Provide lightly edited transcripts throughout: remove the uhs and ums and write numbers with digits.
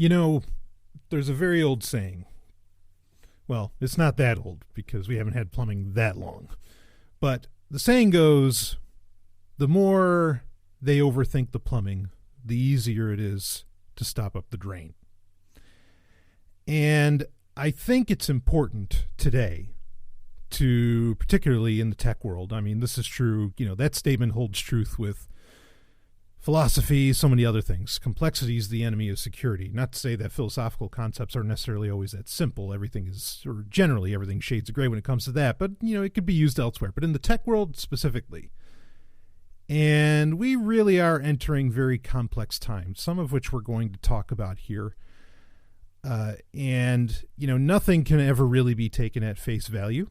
You know, there's a very old saying. Well, it's not that old because we haven't had plumbing that long. But the saying goes, the more they overthink the plumbing, the easier it is to stop up the drain. And I think it's important today to, particularly in the tech world, I mean, this is true, that statement holds truth with philosophy, so many other things. Complexity is the enemy of security. Not to say that philosophical concepts are necessarily always that simple. Everything is, or generally everything shades of gray when it comes to that, but, it could be used elsewhere. But in the tech world specifically, and we really are entering very complex times, some of which we're going to talk about here. And nothing can ever really be taken at face value.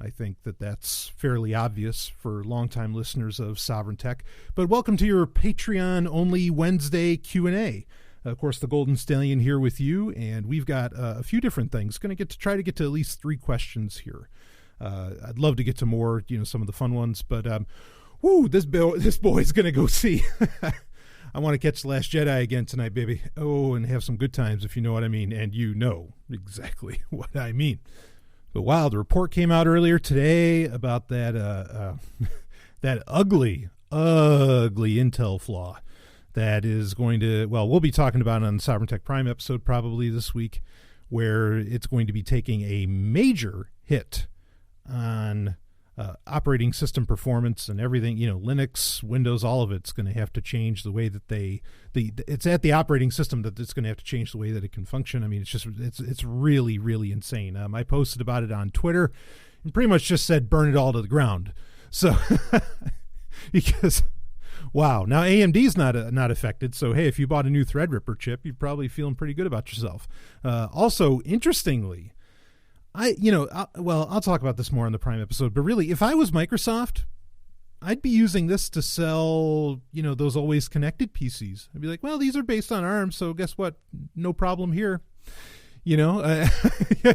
I think that's fairly obvious for longtime listeners of Sovereign Tech. But welcome to your Patreon-only Wednesday Q&A. Of course, the Golden Stallion here with you, and we've got a few different things. Going to try to get to at least 3 questions here. I'd love to get to more, some of the fun ones, but this boy's going to go see. I want to catch The Last Jedi again tonight, baby. Oh, and have some good times, if you know what I mean, and you know exactly what I mean. But wow, the report came out earlier today about that that ugly Intel flaw that is going to, we'll be talking about it on the Sovereign Tech Prime episode probably this week, where it's going to be taking a major hit on operating system performance and everything, Linux, Windows, all of it's going to have to change the way that it's at the operating system that it's going to have to change the way that it can function. I mean, it's really, really insane. I posted about it on Twitter and pretty much just said, burn it all to the ground. So, because, wow. Now AMD's not affected. So, hey, if you bought a new Threadripper chip, you're probably feeling pretty good about yourself. Also, interestingly, I'll talk about this more on the Prime episode, but really, if I was Microsoft, I'd be using this to sell, those always connected PCs. I'd be like, well, these are based on ARM, so guess what? No problem here. I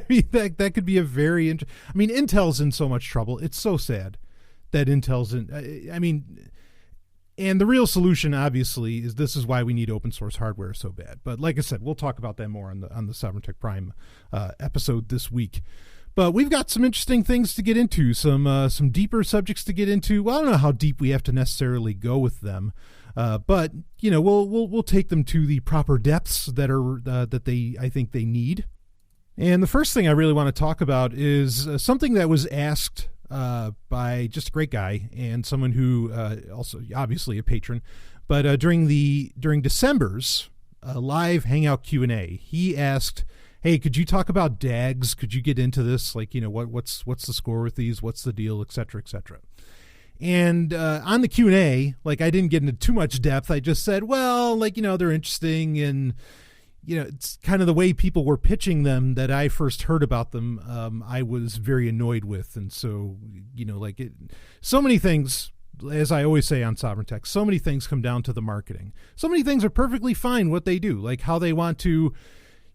mean, that could be a very Intel's in so much trouble. It's so sad that Intel's in, and the real solution, obviously, is this is why we need open source hardware so bad. But like I said, we'll talk about that more on the Sovereign Tech Prime episode this week. But we've got some interesting things to get into, some deeper subjects to get into. Well, I don't know how deep we have to necessarily go with them, but we'll take them to the proper depths that I think they need. And the first thing I really want to talk about is something that was asked by just a great guy and someone who also obviously a patron, but during December's live Hangout Q&A, he asked, hey, could you talk about DAGs? Could you get into this? Like, what's the score with these? What's the deal, et cetera, et cetera. And on the Q&A, I didn't get into too much depth. I just said, well, they're interesting, and it's kind of the way people were pitching them that I first heard about them. I was very annoyed with. And so, so many things, as I always say on Sovereign Tech, so many things come down to the marketing. So many things are perfectly fine what they do, like how they want to,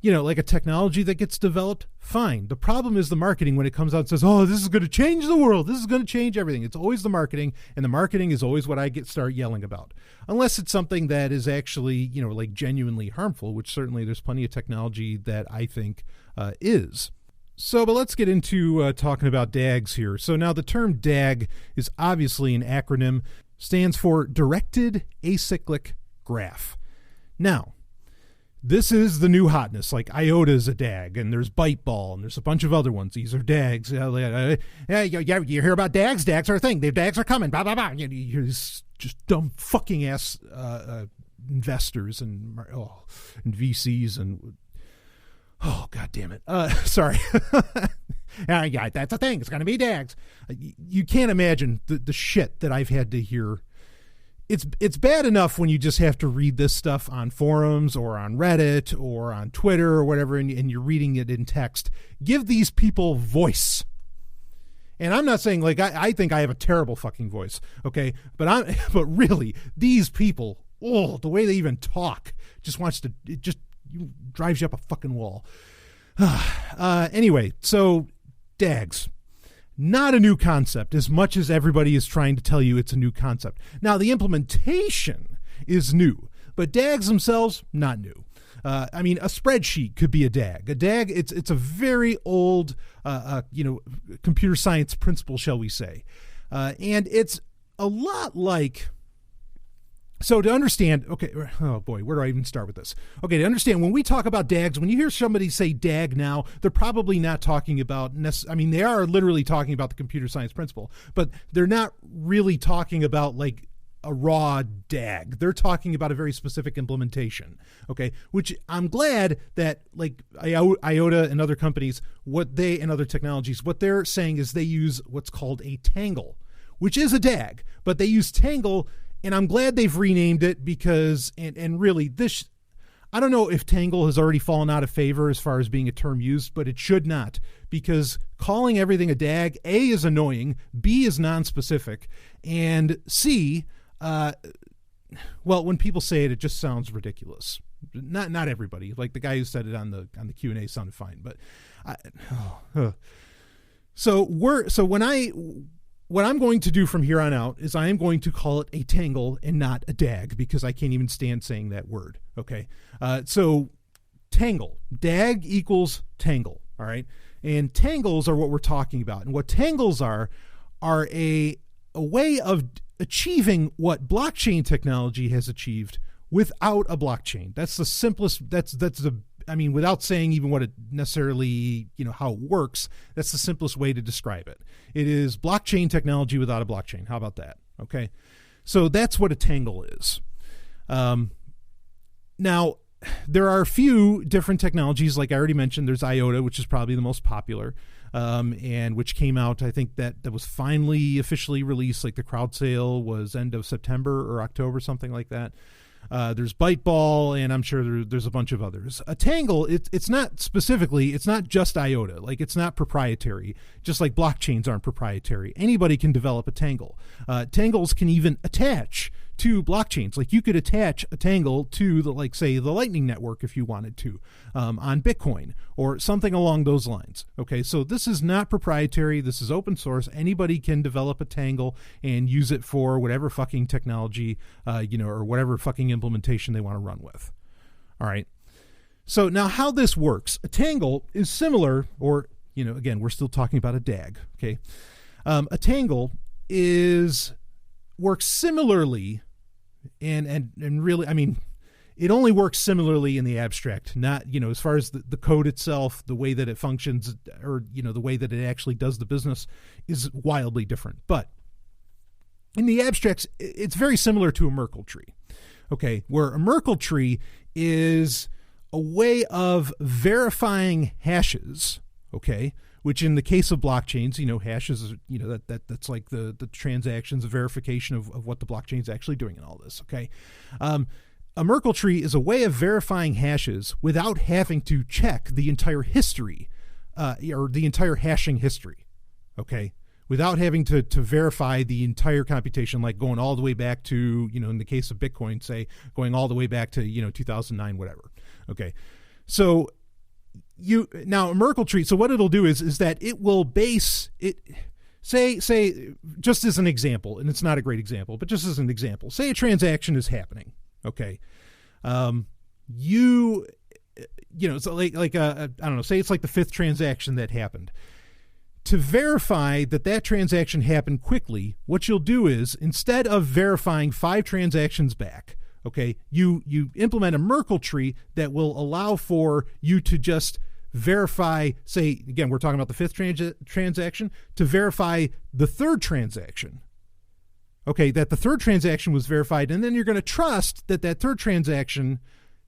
like a technology that gets developed, fine. The problem is the marketing when it comes out and says, oh, this is going to change the world. This is going to change everything. It's always the marketing, and the marketing is always what I start yelling about. Unless it's something that is actually, genuinely harmful, which certainly there's plenty of technology that I think is. So, but let's get into talking about DAGs here. So now the term DAG is obviously an acronym, stands for Directed Acyclic Graph. Now, this is the new hotness. Like IOTA is a DAG, and there's Byteball, and there's a bunch of other ones. These are DAGs. Yeah, you hear about DAGs? DAGs are a thing. The DAGs are coming. Blah, blah, blah. You hear these just dumb fucking ass investors and VCs and God damn it. Sorry. Yeah, that's a thing. It's going to be DAGs. You can't imagine the shit that I've had to hear. It's bad enough when you just have to read this stuff on forums or on Reddit or on Twitter or whatever, and you're reading it in text. Give these people voice. And I'm not saying I think I have a terrible fucking voice, okay? But really, these people, the way they even talk just drives you up a fucking wall. Anyway, so DAGs. Not a new concept as much as everybody is trying to tell you it's a new concept. Now, the implementation is new, but DAGs themselves, not new. I mean, a spreadsheet could be a DAG. A DAG, it's a very old, computer science principle, shall we say. And it's a lot like... So to understand, okay, oh boy, where do I even start with this? Okay, to understand, when we talk about DAGs, when you hear somebody say DAG now, they're probably not talking about, they are literally talking about the computer science principle, but they're not really talking about like a raw DAG. They're talking about a very specific implementation, okay, which I'm glad that like IOTA and other companies, and other technologies, what they're saying is they use what's called a tangle, which is a DAG, but they use tangle. And I'm glad they've renamed it because, and really this, I don't know if tangle has already fallen out of favor as far as being a term used, but it should not, because calling everything a DAG, A, is annoying, B, is non-specific, and C, when people say it, it just sounds ridiculous. Not everybody. Like the guy who said it on the Q&A sounded fine, but what I'm going to do from here on out is I am going to call it a tangle and not a DAG, because I can't even stand saying that word. Okay. So tangle, DAG equals tangle. All right. And tangles are what we're talking about. And what tangles are a way of achieving what blockchain technology has achieved without a blockchain. That's the simplest, without saying even what it necessarily, how it works, that's the simplest way to describe it. It is blockchain technology without a blockchain. How about that? Okay. So that's what a tangle is. Now, there are a few different technologies. Like I already mentioned, there's IOTA, which is probably the most popular, and which came out, I think that was finally officially released. Like the crowd sale was end of September or October, something like that. There's Byteball, and I'm sure there's a bunch of others. A tangle, it's not just IOTA. Like it's not proprietary, just like blockchains aren't proprietary. Anybody can develop a tangle. Tangles can even attach to blockchains. Like you could attach a tangle to the Lightning Network if you wanted to, on Bitcoin or something along those lines. Okay, so this is not proprietary. This is open source. Anybody can develop a tangle and use it for whatever fucking technology, or whatever fucking implementation they want to run with. All right. So now how this works, a tangle is similar, or, again, we're still talking about a DAG. Okay. A tangle works similarly. And really, it only works similarly in the abstract, not, as far as the code itself, the way that it functions, or, the way that it actually does the business is wildly different. But in the abstracts, it's very similar to a Merkle tree, okay, where a Merkle tree is a way of verifying hashes, okay, which in the case of blockchains, hashes, that's like the transactions, the verification of what the blockchain is actually doing and all this, okay? A Merkle tree is a way of verifying hashes without having to check the entire history, or the entire hashing history, okay? Without having to verify the entire computation, like going all the way back to, in the case of Bitcoin, say, going all the way back to, 2009, whatever, okay? So now a Merkle tree, so what it'll do is that it will base it, say just as an example, and it's not a great example, but just as an example, say a transaction is happening, okay? So like I don't know, say it's like the 5th transaction that happened. To verify that transaction happened quickly, what you'll do is, instead of verifying 5 transactions back, okay, you implement a Merkle tree that will allow for you to just verify, say, again, we're talking about the 5th transaction, to verify the 3rd transaction. Okay, that the 3rd transaction was verified, and then you're going to trust that 3rd transaction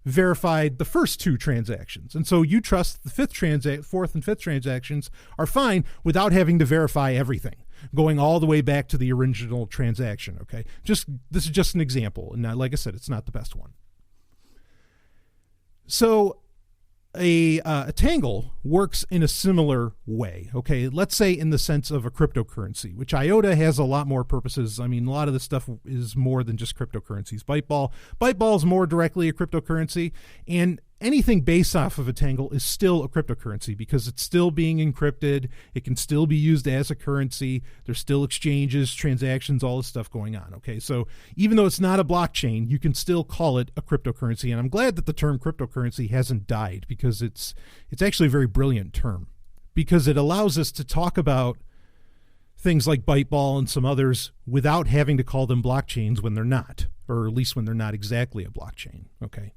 verified the first 2 transactions. And so you trust the 4th and 5th transactions are fine without having to verify everything, going all the way back to the original transaction, okay? This is just an example, and like I said, it's not the best one. So a tangle works in a similar way, okay? Let's say in the sense of a cryptocurrency, which IOTA has a lot more purposes. A lot of this stuff is more than just cryptocurrencies. Byteball is more directly a cryptocurrency, and anything based off of a tangle is still a cryptocurrency because it's still being encrypted. It can still be used as a currency. There's still exchanges, transactions, all this stuff going on. Okay, so even though it's not a blockchain, you can still call it a cryptocurrency. And I'm glad that the term cryptocurrency hasn't died because it's actually a very brilliant term because it allows us to talk about things like Byteball and some others without having to call them blockchains when they're not, or at least when they're not exactly a blockchain. Okay.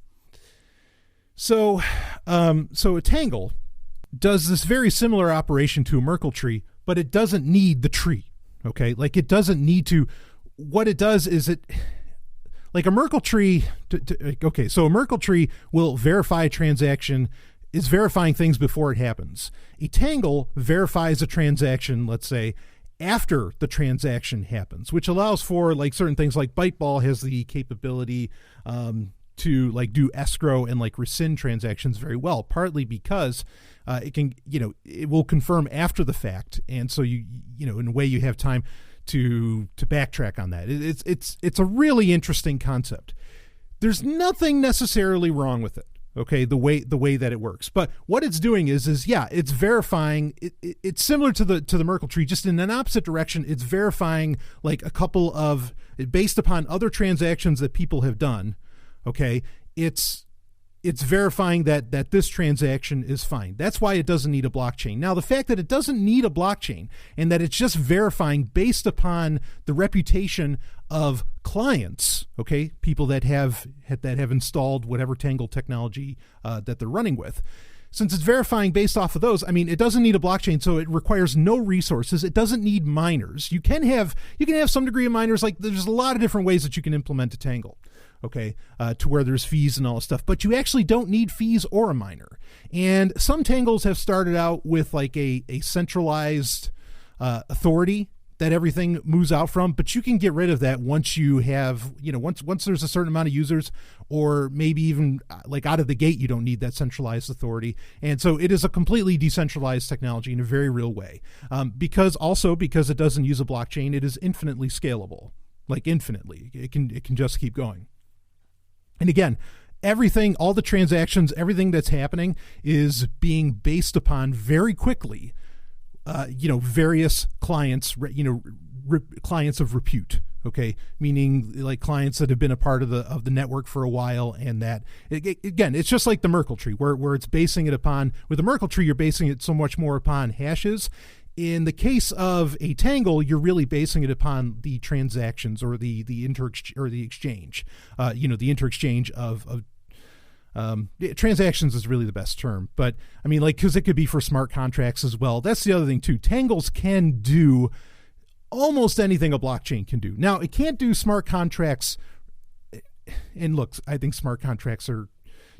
So a tangle does this very similar operation to a Merkle tree, but it doesn't need the tree. Okay. Like it doesn't need to, what it does is like a Merkle tree. So a Merkle tree will verify a transaction, is verifying things before it happens. A tangle verifies a transaction, let's say, after the transaction happens, which allows for like certain things like Byteball has the capability to like do escrow and like rescind transactions very well, partly because it can, it will confirm after the fact. And so in a way you have time to backtrack on that. It's a really interesting concept. There's nothing necessarily wrong with it. Okay, the way that it works, but what it's doing is it's verifying. It's similar to the Merkle tree, just in an opposite direction. It's verifying like a couple of based upon other transactions that people have done. Okay, it's verifying that this transaction is fine. That's why it doesn't need a blockchain. Now, the fact that it doesn't need a blockchain and that it's just verifying based upon the reputation of clients, okay, people that have installed whatever Tangle technology that they're running with. Since it's verifying based off of those, I mean, it doesn't need a blockchain, so it requires no resources. It doesn't need miners. You can have some degree of miners. Like there's a lot of different ways that you can implement a Tangle. Okay, to where there's fees and all this stuff, but you actually don't need fees or a miner. And some Tangles have started out with like a centralized authority that everything moves out from, but you can get rid of that once you have, once there's a certain amount of users, or maybe even like out of the gate, you don't need that centralized authority. And so it is a completely decentralized technology in a very real way, because it doesn't use a blockchain, it is infinitely scalable, like infinitely. It can just keep going. And again, everything, all the transactions, everything that's happening is being based upon very quickly, various clients, clients of repute. Okay, meaning like clients that have been a part of the network for a while, and that again, it's just like the Merkle tree, where it's basing it upon. With the Merkle tree, you're basing it so much more upon hashes. In the case of a Tangle, you're really basing it upon the transactions or the exchange. The inter-exchange of transactions is really the best term. But I mean, like, because it could be for smart contracts as well. That's the other thing too. Tangles can do almost anything a blockchain can do. Now, it can't do smart contracts. And look, I think smart contracts are,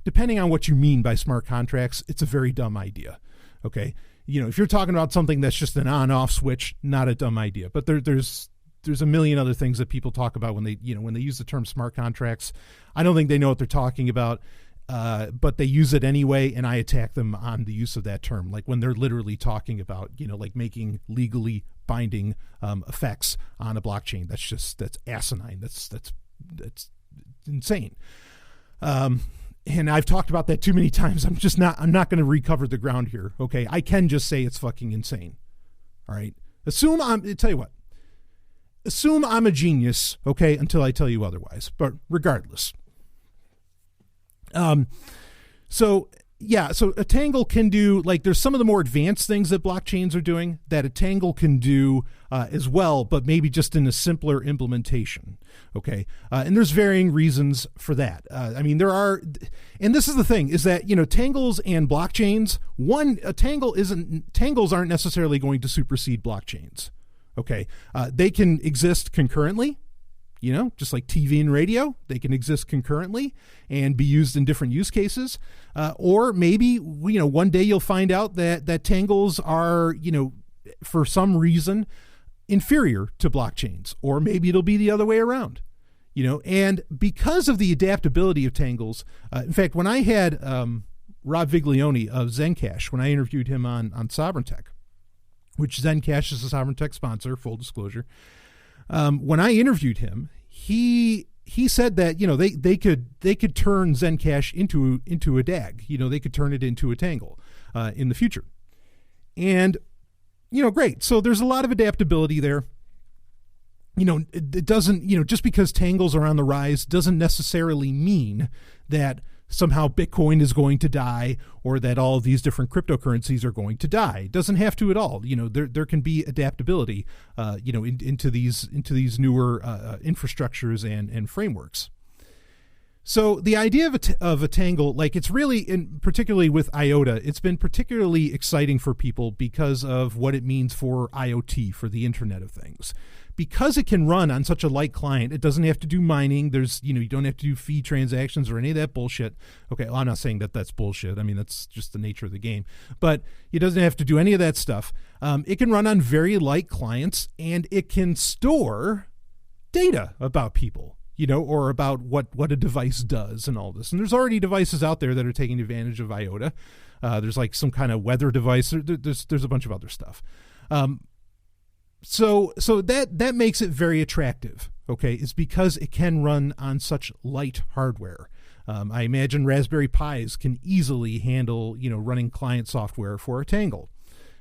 depending on what you mean by smart contracts, it's a very dumb idea. Okay. If you're talking about something that's just an on-off switch, not a dumb idea. But there's a million other things that people talk about when they use the term smart contracts. I don't think they know what they're talking about, but they use it anyway, and I attack them on the use of that term. Like when they're literally talking about, like making legally binding effects on a blockchain. That's asinine. That's insane. And I've talked about that too many times. I'm not going to recover the ground here. Okay. I can just say it's fucking insane. All right. Assume I'm a genius. Okay. Until I tell you otherwise, but regardless. So a Tangle can do, like, there's some of the more advanced things that blockchains are doing that a Tangle can do as well, but maybe just in a simpler implementation. Okay. And there's varying reasons for that. I mean, there are, and this is the thing, is that, Tangles and blockchains, Tangles aren't necessarily going to supersede blockchains. Okay. They can exist concurrently. Just like TV and radio, they can exist concurrently and be used in different use cases. Or maybe, one day you'll find out that Tangles are, for some reason, inferior to blockchains. Or maybe it'll be the other way around, and because of the adaptability of Tangles, in fact, when I had Rob Viglione of Zencash, when I interviewed him on Sovereign Tech, which Zencash is a Sovereign Tech sponsor, full disclosure, when I interviewed him, he he said that, they could turn Zencash into a DAG. They could turn it into a Tangle in the future. And, great. So there's a lot of adaptability there. It doesn't, just because Tangles are on the rise doesn't necessarily mean that somehow Bitcoin is going to die or that all of these different cryptocurrencies are going to die. It doesn't have to at all. There can be adaptability, into these newer infrastructures and frameworks. So the idea of a Tangle, like it's really, particularly with IOTA, it's been particularly exciting for people because of what it means for IoT, for the Internet of Things. Because it can run on such a light client, it doesn't have to do mining. There's, you don't have to do fee transactions or any of that bullshit. Okay, well, I'm not saying that that's bullshit. I mean, that's just the nature of the game. But it doesn't have to do any of that stuff. It can run on very light clients, and it can store data about people, or about what a device does and all this. And there's already devices out there that are taking advantage of IOTA. There's like some kind of weather device. There's a bunch of other stuff. So that makes it very attractive, okay, is because it can run on such light hardware. I imagine Raspberry Pis can easily handle, running client software for a Tangle,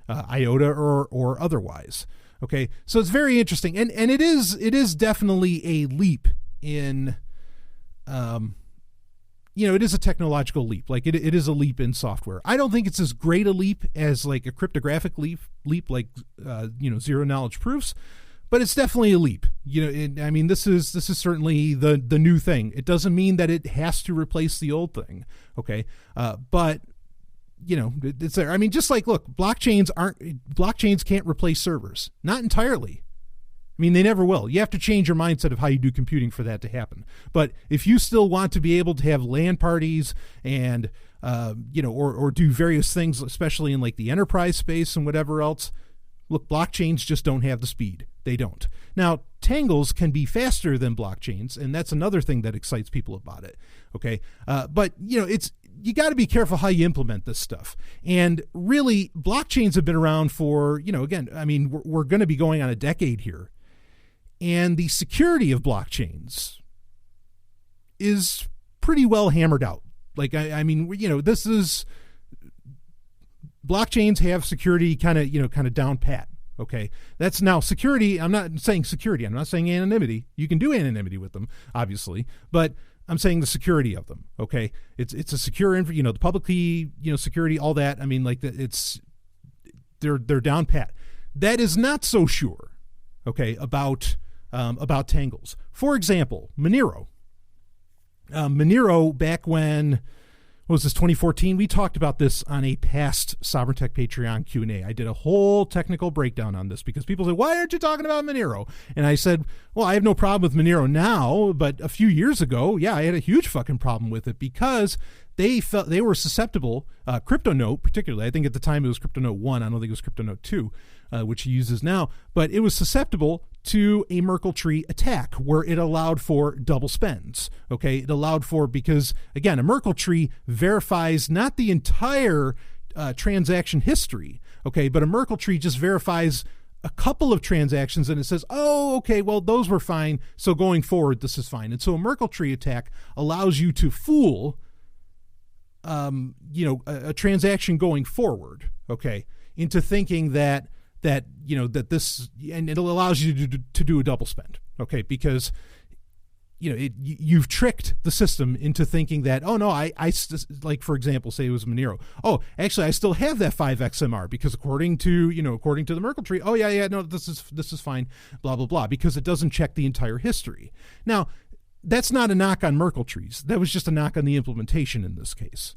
IOTA or otherwise. Okay, so it's very interesting, and it is definitely a leap in, it is a technological leap. Like it is a leap in software. I don't think it's as great a leap as like a cryptographic leap like zero knowledge proofs, but it's definitely a leap. This is certainly the new thing. It doesn't mean that it has to replace the old thing. Okay, but it's there. I mean, just like look, blockchains can't replace servers, not entirely. I mean, they never will. You have to change your mindset of how you do computing for that to happen. But if you still want to be able to have LAN parties and, or do various things, especially in like the enterprise space and whatever else, look, blockchains just don't have the speed. They don't. Now, Tangles can be faster than blockchains, and that's another thing that excites people about it. Okay. But, you got to be careful how you implement this stuff. And really, blockchains have been around for, again, I mean, we're going to be going on a decade here. And the security of blockchains is pretty well hammered out. Like, this is, blockchains have security kind of down pat. Okay. That's now security. I'm not saying security. I'm not saying anonymity. You can do anonymity with them, obviously, but I'm saying the security of them. Okay. It's a secure, the public key, security, all that. I mean, like they're down pat. That is not so sure. Okay. About Tangles. For example, Monero. Monero, back when, what was this, 2014? We talked about this on a past Sovereign Tech Patreon Q&A. I did a whole technical breakdown on this because people said, why aren't you talking about Monero? And I said, well, I have no problem with Monero now, but a few years ago, yeah, I had a huge fucking problem with it because they felt they were susceptible, CryptoNote particularly, I think at the time it was CryptoNote 1, I don't think it was CryptoNote 2, which he uses now, but it was susceptible to a Merkle tree attack where it allowed for double spends. Okay, it allowed for, because again, a Merkle tree verifies not the entire transaction history, okay, but a Merkle tree just verifies a couple of transactions and it says, oh, okay, well, those were fine, so going forward, this is fine. And so a Merkle tree attack allows you to fool a transaction going forward, okay, into thinking that this, and it allows you to do a double spend, okay, because you've tricked the system into thinking that, oh no, like for example, say it was Monero. Oh, actually, I still have that 5XMR because according to the Merkle tree, oh yeah, no, this is fine, blah blah blah, because it doesn't check the entire history. Now, that's not a knock on Merkle trees. That was just a knock on the implementation in this case.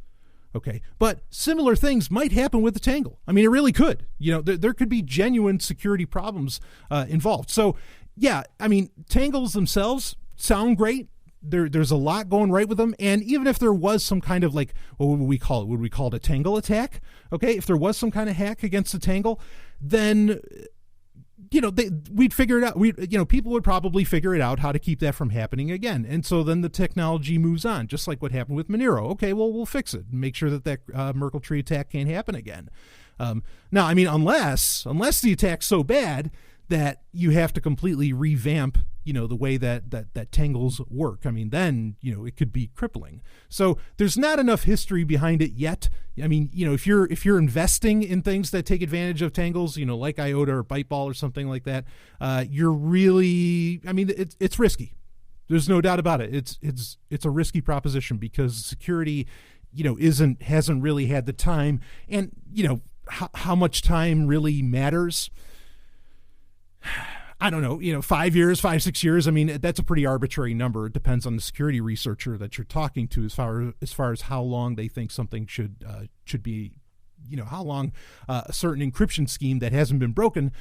Okay, but similar things might happen with the Tangle. I mean, it really could. There could be genuine security problems involved. So, yeah, I mean, Tangles themselves sound great. There's a lot going right with them. And even if there was some kind of like, what would we call it? Would we call it a Tangle attack? Okay, if there was some kind of hack against the Tangle, then we'd figure it out. People would probably figure it out how to keep that from happening again. And so then the technology moves on, just like what happened with Monero. Okay, well, we'll fix it and make sure that Merkle tree attack can't happen again. Now, I mean, unless the attack's so bad that you have to completely revamp, the way that tangles work. I mean, then, it could be crippling. So there's not enough history behind it yet. I mean, if you're investing in things that take advantage of tangles, like IOTA or Byteball or something like that, you're really, I mean, it's risky. There's no doubt about it. It's a risky proposition because security, hasn't really had the time, and how much time really matters. I don't know, 5 years, 6 years. I mean, that's a pretty arbitrary number. It depends on the security researcher that you're talking to as far as how long they think something should be, how long a certain encryption scheme that hasn't been broken,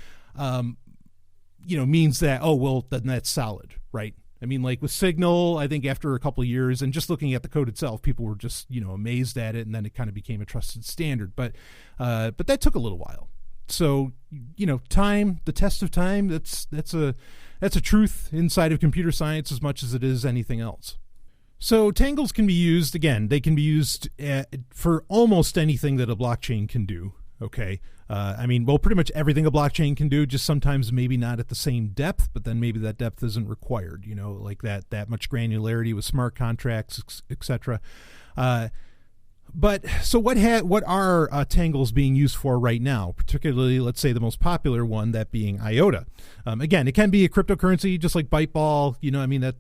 means that, oh, well, then that's solid, right? I mean, like with Signal, I think after a couple of years and just looking at the code itself, people were just, amazed at it, and then it kind of became a trusted standard. But that took a little while. So, time, the test of time, that's a truth inside of computer science as much as it is anything else. So tangles can be used, again, they can be used for almost anything that a blockchain can do. Okay. Pretty much everything a blockchain can do, just sometimes maybe not at the same depth, but then maybe that depth isn't required, like that much granularity with smart contracts, etc. But so what are tangles being used for right now, particularly, let's say, the most popular one, that being IOTA? Again, it can be a cryptocurrency just like Byteball.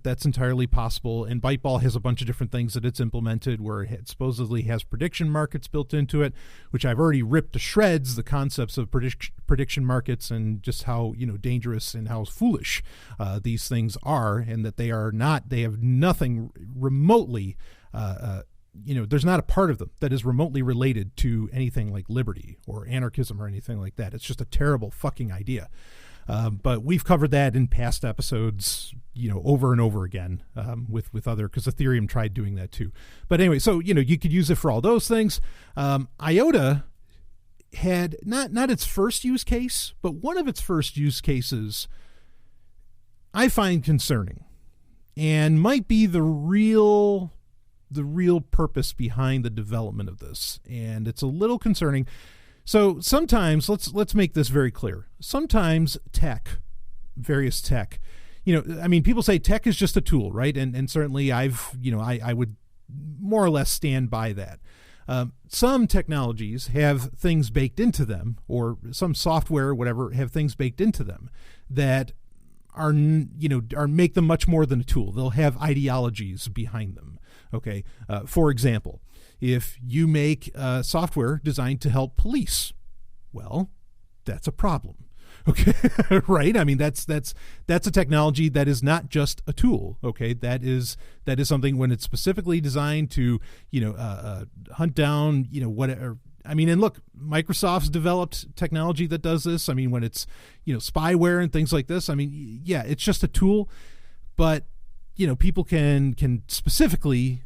That's entirely possible. And Byteball has a bunch of different things that it's implemented where it supposedly has prediction markets built into it, which I've already ripped to shreds, the concepts of prediction markets and just how, dangerous and how foolish these things are, and that they have nothing remotely there's not a part of them that is remotely related to anything like liberty or anarchism or anything like that. It's just a terrible fucking idea. But we've covered that in past episodes, over and over again, with other, because Ethereum tried doing that too. But anyway, so, you could use it for all those things. IOTA had not its first use case, but one of its first use cases I find concerning and might be the real purpose behind the development of this, and it's a little concerning. So sometimes, let's make this very clear. Sometimes various tech, people say tech is just a tool, right? And certainly I would more or less stand by that. Some technologies have things baked into them, or some software, whatever, have things baked into them that are make them much more than a tool. They'll have ideologies behind them. Okay. For example, if you make software designed to help police, well, that's a problem. Okay. Right. I mean, that's a technology that is not just a tool. Okay. That is something when it's specifically designed to, hunt down, whatever. I mean, and look, Microsoft's developed technology that does this. I mean, when it's, spyware and things like this, I mean, yeah, it's just a tool, but, people can specifically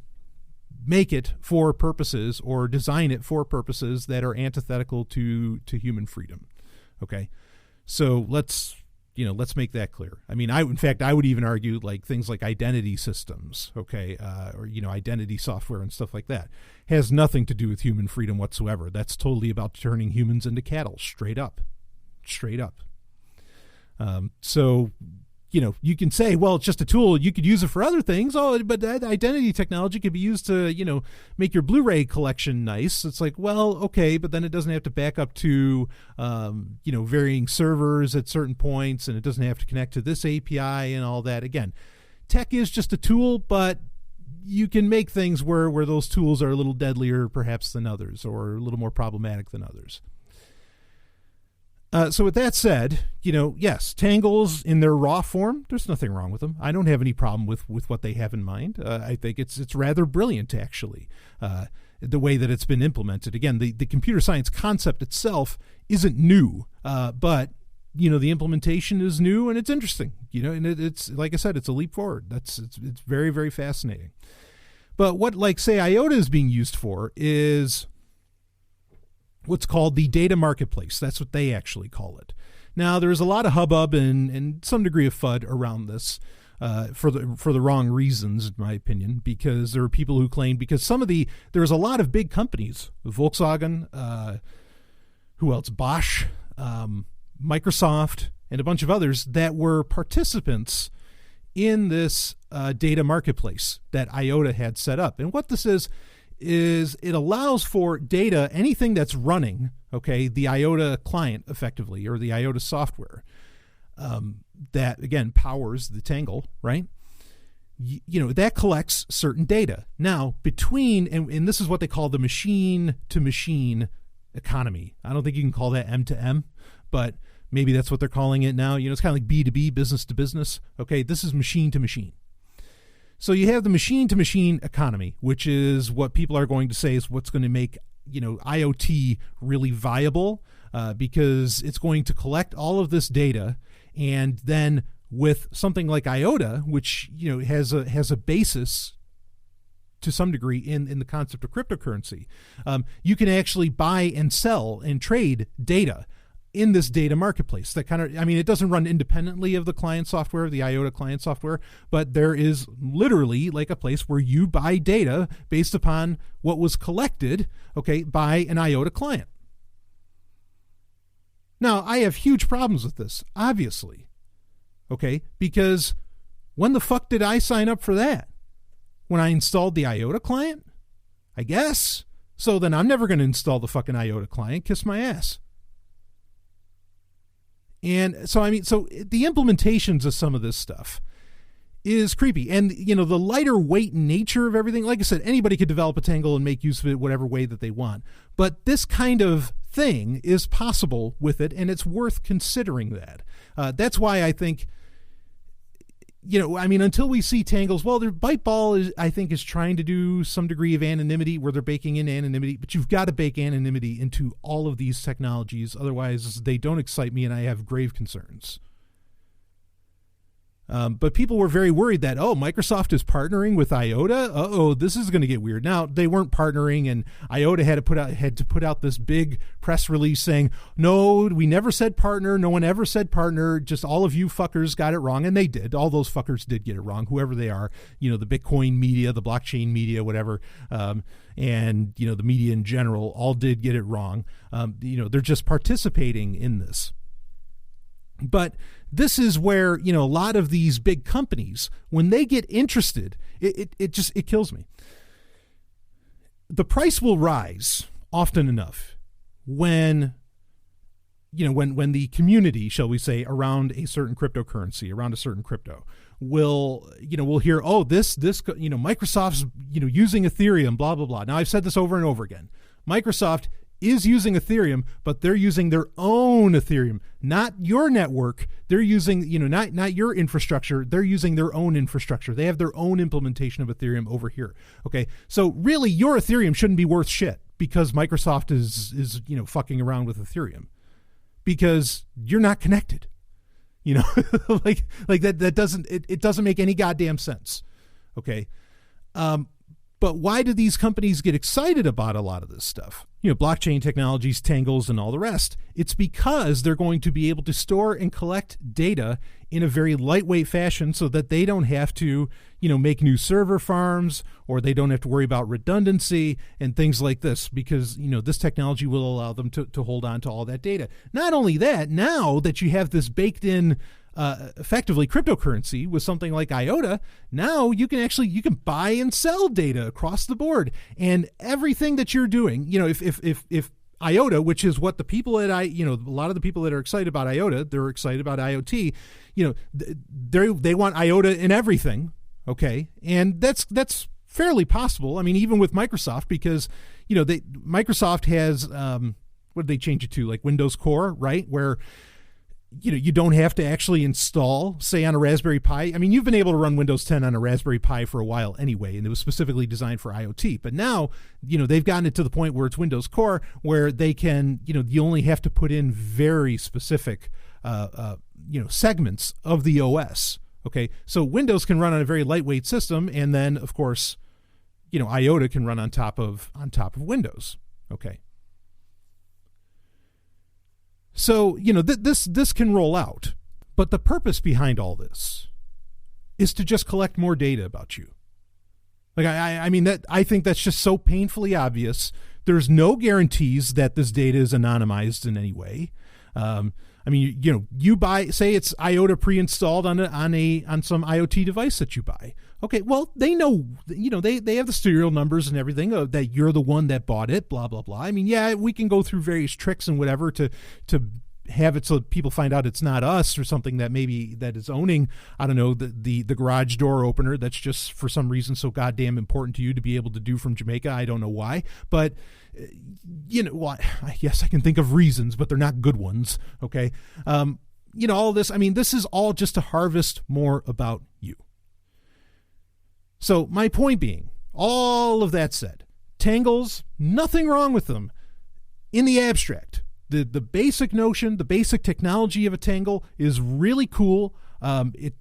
make it for purposes or design it for purposes that are antithetical to human freedom. Okay. So let's make that clear. I mean, I would even argue like things like identity systems, okay, or, identity software and stuff like that has nothing to do with human freedom whatsoever. That's totally about turning humans into cattle, straight up. So, you can say, well, it's just a tool. You could use it for other things. Oh, but that identity technology could be used to, make your Blu-ray collection nice. It's like, well, okay, but then it doesn't have to back up to, varying servers at certain points, and it doesn't have to connect to this API and all that. Again, tech is just a tool, but you can make things where those tools are a little deadlier perhaps than others, or a little more problematic than others. So with that said, yes, tangles in their raw form, there's nothing wrong with them. I don't have any problem with what they have in mind. I think it's rather brilliant, actually, the way that it's been implemented. Again, the computer science concept itself isn't new, but, the implementation is new, and it's interesting, and it's, like I said, it's a leap forward. It's very, very fascinating. But what, like, say, IOTA is being used for is what's called the data marketplace. That's what they actually call it. Now, there's a lot of hubbub and some degree of FUD around this for the wrong reasons, in my opinion, because there are people who claim, because there's a lot of big companies, Volkswagen, who else? Bosch, Microsoft, and a bunch of others that were participants in this data marketplace that IOTA had set up. And what this is it allows for data, anything that's running, okay, the IOTA client effectively, or the IOTA software, that again powers the Tangle, right? That collects certain data. Now, between, and this is what they call the machine-to-machine economy. I don't think you can call that M2M, but maybe that's what they're calling it now. It's kind of like B2B, business to business. Okay, this is machine-to-machine. So you have the machine-to-machine economy, which is what people are going to say is what's going to make, IoT really viable, because it's going to collect all of this data, and then with something like IOTA, which has a basis to some degree in the concept of cryptocurrency, you can actually buy and sell and trade data in this data marketplace. That kind of, it doesn't run independently of the client software, the IOTA client software, but there is literally like a place where you buy data based upon what was collected, okay, by an IOTA client. Now, I have huge problems with this, obviously. Okay, because when the fuck did I sign up for that? When I installed the IOTA client? I guess. So then I'm never going to install the fucking IOTA client. Kiss my ass. And so, so the implementations of some of this stuff is creepy. And, the lighter weight nature of everything, like I said, anybody could develop a Tangle and make use of it whatever way that they want. But this kind of thing is possible with it, and it's worth considering that. That's why I think, until we see Tangles, well, their Byteball is trying to do some degree of anonymity where they're baking in anonymity, but you've got to bake anonymity into all of these technologies. Otherwise, they don't excite me, and I have grave concerns. But people were very worried that, Microsoft is partnering with IOTA. This is going to get weird. Now, they weren't partnering, and IOTA had to put out this big press release saying, no, we never said partner. No one ever said partner. Just all of you fuckers got it wrong. And they did. All those fuckers did get it wrong, whoever they are. The Bitcoin media, the blockchain media, whatever, and, the media in general all did get it wrong. They're just participating in this. But this is where, a lot of these big companies, when they get interested, it kills me. The price will rise often enough when the community, shall we say, around a certain cryptocurrency, around a certain crypto, will hear, Microsoft's, using Ethereum, blah, blah, blah. Now, I've said this over and over again. Microsoft is using Ethereum, but they're using their own Ethereum, not your network. They're using, not your infrastructure. They're using their own infrastructure. They have their own implementation of Ethereum over here. Okay. So really your Ethereum shouldn't be worth shit because Microsoft is fucking around with Ethereum because you're not connected, like that doesn't, it doesn't make any goddamn sense. Okay. But why do these companies get excited about a lot of this stuff? Blockchain technologies, Tangles, and all the rest. It's because they're going to be able to store and collect data in a very lightweight fashion so that they don't have to, make new server farms, or they don't have to worry about redundancy and things like this, because, this technology will allow them to hold on to all that data. Not only that, now that you have this baked in effectively cryptocurrency with something like IOTA, now you can buy and sell data across the board, and everything that you're doing, if IOTA, which is what the people at a lot of the people that are excited about IOTA, they're excited about IoT, they want IOTA in everything. Okay. And that's fairly possible. Even with Microsoft, because, Microsoft has, what did they change it to? Like Windows Core, right? Where, you don't have to actually install, say, on a Raspberry Pi. You've been able to run Windows 10 on a Raspberry Pi for a while anyway, and it was specifically designed for IoT. But now, they've gotten it to the point where it's Windows Core, where they can, you only have to put in very specific, segments of the OS. Okay, so Windows can run on a very lightweight system, and then, of course, IOTA can run on top of Windows. Okay. So, this can roll out, but the purpose behind all this is to just collect more data about you. Like, I think that's just so painfully obvious. There's no guarantees that this data is anonymized in any way. I mean, you buy, say it's IOTA pre-installed on some IoT device that you buy. Okay, well, they know, they have the serial numbers and everything that you're the one that bought it, blah, blah, blah. I mean, yeah, we can go through various tricks and whatever to have it so that people find out it's not us or something that maybe that is owning, I don't know, the garage door opener that's just for some reason so goddamn important to you to be able to do from Jamaica. I don't know why, but well, yes, I can think of reasons, but they're not good ones. Okay. All this, I mean, this is all just to harvest more about you. So my point being, all of that said, tangles, nothing wrong with them in the abstract. The basic notion, the basic technology of a tangle is really cool. The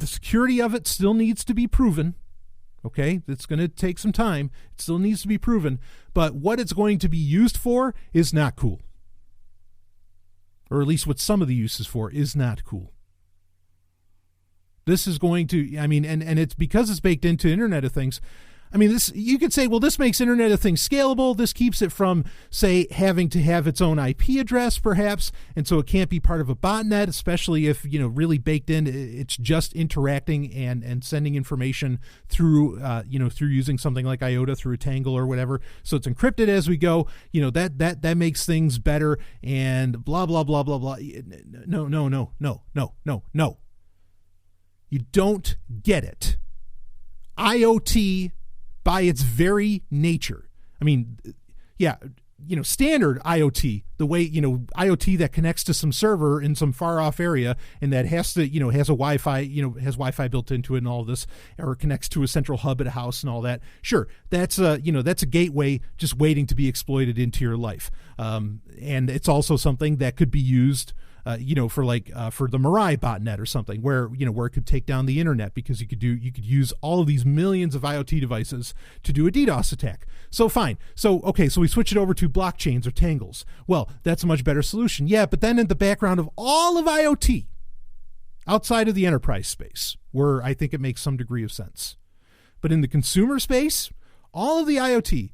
security of it still needs to be proven. Okay, it's going to take some time. It still needs to be proven. But what it's going to be used for is not cool. Or at least what some of the uses for is not cool. This is going to, I mean, and it's because it's baked into Internet of Things. I mean, this, you could say, well, this makes Internet of Things scalable. This keeps it from, say, having to have its own IP address, perhaps, and so it can't be part of a botnet, especially if, really baked in, it's just interacting and sending information through, through using something like IOTA through a tangle or whatever. So it's encrypted as we go. That makes things better and blah, blah, blah, blah, blah. No. You don't get it. IoT, by its very nature, I mean, yeah, standard IoT, the way, IoT that connects to some server in some far off area and that has to, has a Wi-Fi, has Wi-Fi built into it and all this, or connects to a central hub at a house and all that. Sure. That's a gateway just waiting to be exploited into your life. And it's also something that could be used for the Mirai botnet or something where it could take down the internet because you could use all of these millions of IoT devices to do a DDoS attack. So fine. So we switch it over to blockchains or tangles. Well, that's a much better solution. Yeah, but then in the background of all of IoT, outside of the enterprise space, where I think it makes some degree of sense, but in the consumer space, all of the IoT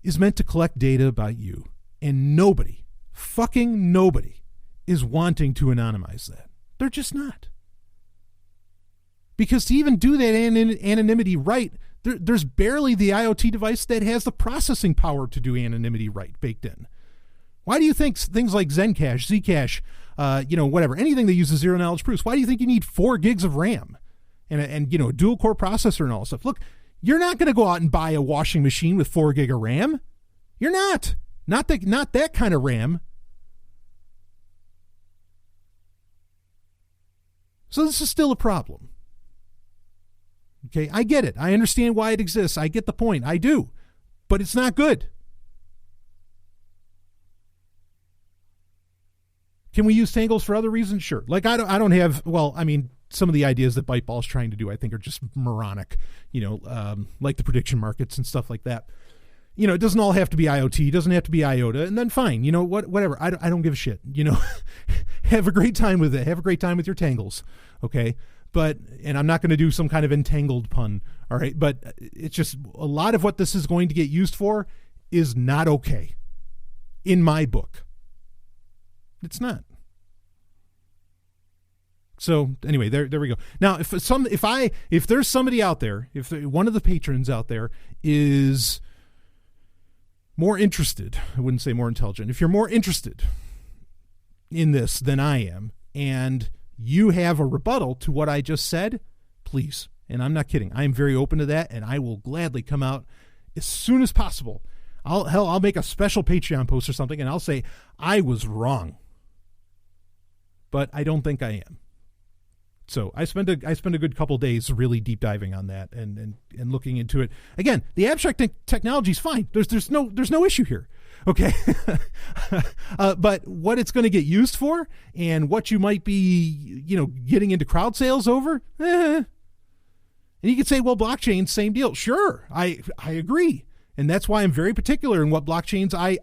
is meant to collect data about you, and fucking nobody is wanting to anonymize that. They're just not. Because to even do that anonymity right, there's barely the IoT device that has the processing power to do anonymity right baked in. Why do you think things like Zencash, Zcash, whatever, anything that uses zero knowledge proofs, why do you think you need 4 gigs of RAM and a dual core processor and all this stuff? Look, you're not going to go out and buy a washing machine with 4 gig of RAM. You're not. Not that kind of RAM. So this is still a problem. Okay, I get it. I understand why it exists. I get the point. I do. But it's not good. Can we use tangles for other reasons? Sure. Like I don't have, well, I mean, some of the ideas that Byteball's trying to do, I think, are just moronic, like the prediction markets and stuff like that. It doesn't all have to be IoT. It doesn't have to be IOTA. And then fine, whatever. I don't give a shit. Have a great time with it. Have a great time with your tangles. Okay. And I'm not going to do some kind of entangled pun. All right. But it's just a lot of what this is going to get used for is not okay in my book. It's not. So anyway, there we go. Now, if there's somebody out there, if one of the patrons out there is more interested, I wouldn't say more intelligent. If you're more interested in this than I am, and you have a rebuttal to what I just said, please. And I'm not kidding. I am very open to that, and I will gladly come out as soon as possible. I'll make a special Patreon post or something, and I'll say I was wrong. But I don't think I am. So I spent a good couple days really deep diving on that and looking into it. Again, the abstract technology is fine. There's no issue here. Okay. But what it's going to get used for and what you might be, getting into crowd sales over, And you could say, well, blockchain, same deal. Sure. I agree. And that's why I'm very particular in what blockchains I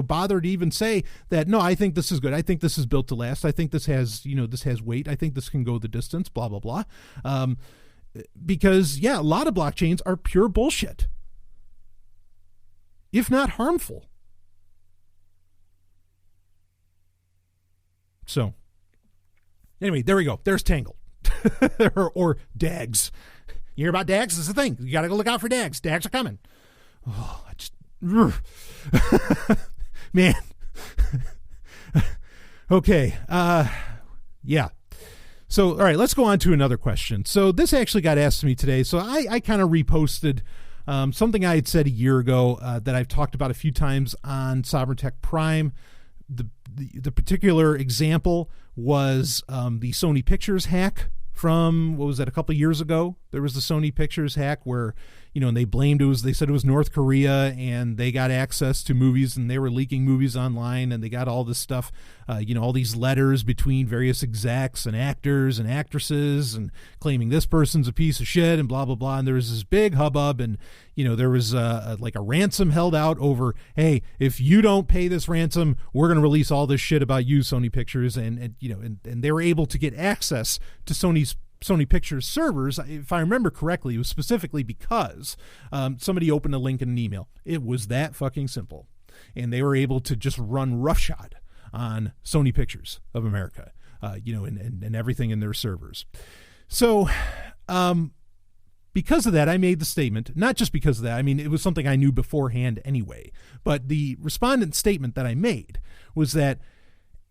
bother to even say that, no, I think this is good. I think this is built to last. I think this has weight. I think this can go the distance, blah, blah, blah. Because, yeah, a lot of blockchains are pure bullshit, if not harmful. So anyway, there we go. There's Tangle. or DAGs. You hear about DAGs? This is the thing. You got to go look out for DAGs. DAGs are coming. Oh, I just... Man. Okay. Yeah. So, all right, let's go on to another question. So this actually got asked to me today. So I kind of reposted something I had said a year ago that I've talked about a few times on Sovereign Tech Prime. The particular example was the Sony Pictures hack from, what was that, a couple of years ago? There was the Sony Pictures hack where, and they said it was North Korea, and they got access to movies, and they were leaking movies online, and they got all this stuff, all these letters between various execs and actors and actresses, and claiming this person's a piece of shit, and blah, blah, blah. And there was this big hubbub, and, there was like a ransom held out over, hey, if you don't pay this ransom, we're going to release all this shit about you, Sony Pictures, and they were able to get access to Sony Pictures servers. If I remember correctly, it was specifically because somebody opened a link in an email. It was that fucking simple. And they were able to just run roughshod on Sony Pictures of America, and everything in their servers. So because of that, I made the statement, not just because of that, I mean, it was something I knew beforehand anyway, but the respondent statement that I made was that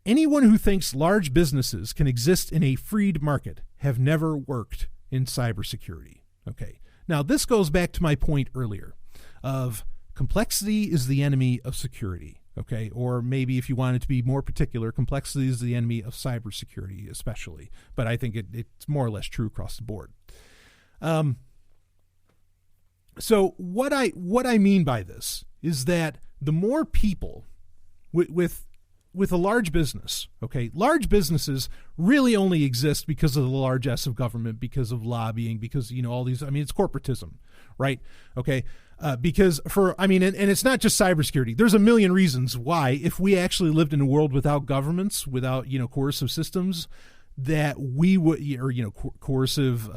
anyone who thinks large businesses can exist in a freed market have never worked in cybersecurity. Okay. Now, this goes back to my point earlier of complexity is the enemy of security. Okay. Or maybe if you wanted to be more particular, complexity is the enemy of cybersecurity, especially. But I think it's more or less true across the board. So what I mean by this is that the more people with a large business, okay, large businesses really only exist because of the largesse of government, because of lobbying, because, all these, it's corporatism, right? Okay. And it's not just cybersecurity. There's a million reasons why, if we actually lived in a world without governments, without, coercive systems, that we would, or, coercive,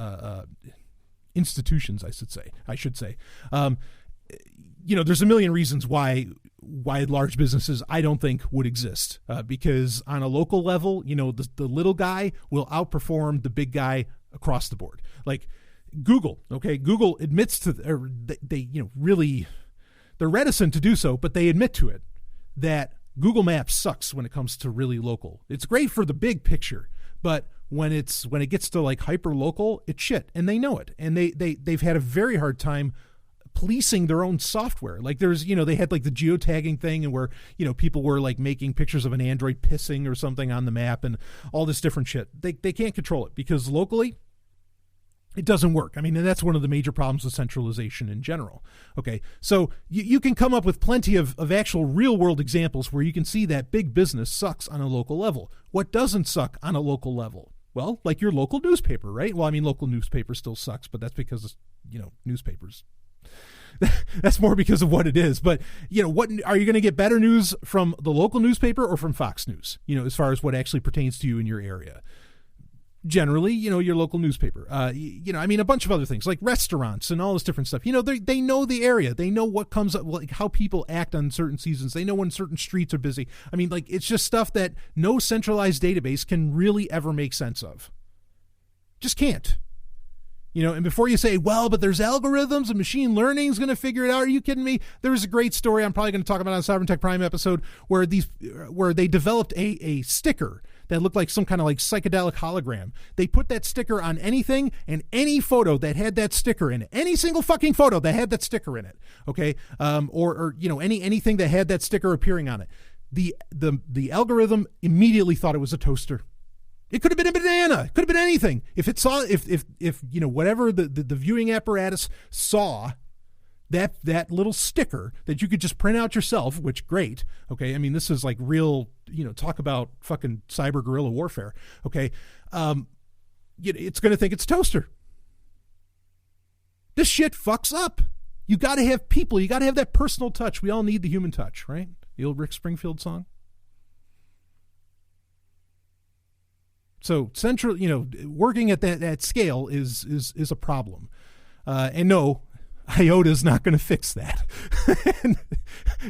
institutions, I should say. There's a million reasons why large businesses I don't think would exist, because on a local level, the little guy will outperform the big guy across the board. Like Google, okay, Google admits to, or they really, they're reticent to do so, but they admit to it that Google Maps sucks when it comes to really local. It's great for the big picture, but when it gets to like hyper local, it's shit, and they know it, and they've had a very hard time policing their own software. Like there's, they had like the geotagging thing, and where, people were like making pictures of an android pissing or something on the map and all this different shit. They can't control it because locally it doesn't work. And that's one of the major problems with centralization in general. Okay. So you can come up with plenty of actual real world examples where you can see that big business sucks on a local level. What doesn't suck on a local level? Well, like your local newspaper, right? Well, local newspaper still sucks, but that's because, newspapers. That's more because of what it is. But, what are you going to get better news from the local newspaper or from Fox News, as far as what actually pertains to you in your area? Generally, your local newspaper, a bunch of other things like restaurants and all this different stuff. They know the area. They know what comes up, like how people act on certain seasons. They know when certain streets are busy. It's just stuff that no centralized database can really ever make sense of. Just can't. And before you say, well, but there's algorithms and machine learning is going to figure it out. Are you kidding me? There was a great story I'm probably going to talk about on Sovereign Tech Prime episode where they developed a sticker that looked like some kind of like psychedelic hologram. They put that sticker on anything and any photo that had that sticker in it, any single fucking photo that had that sticker in it. Okay. Anything that had that sticker appearing on it. The algorithm immediately thought it was a toaster. It could have been a banana. It could have been anything. If it saw, if whatever the viewing apparatus saw that little sticker that you could just print out yourself, which great. Okay. This is like real, talk about fucking cyber guerrilla warfare. Okay. It's going to think it's toaster. This shit fucks up. You got to have people. You got to have that personal touch. We all need the human touch, right? The old Rick Springfield song. So working at that scale is a problem. And no, IOTA's not going to fix that.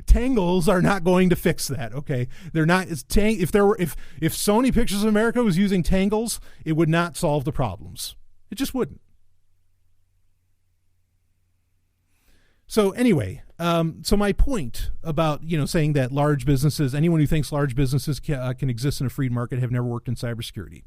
Tangles are not going to fix that. Okay, they're not. If Sony Pictures of America was using Tangles, it would not solve the problems. It just wouldn't. So anyway, so my point about saying that large businesses, anyone who thinks large businesses can exist in a free market, have never worked in cybersecurity.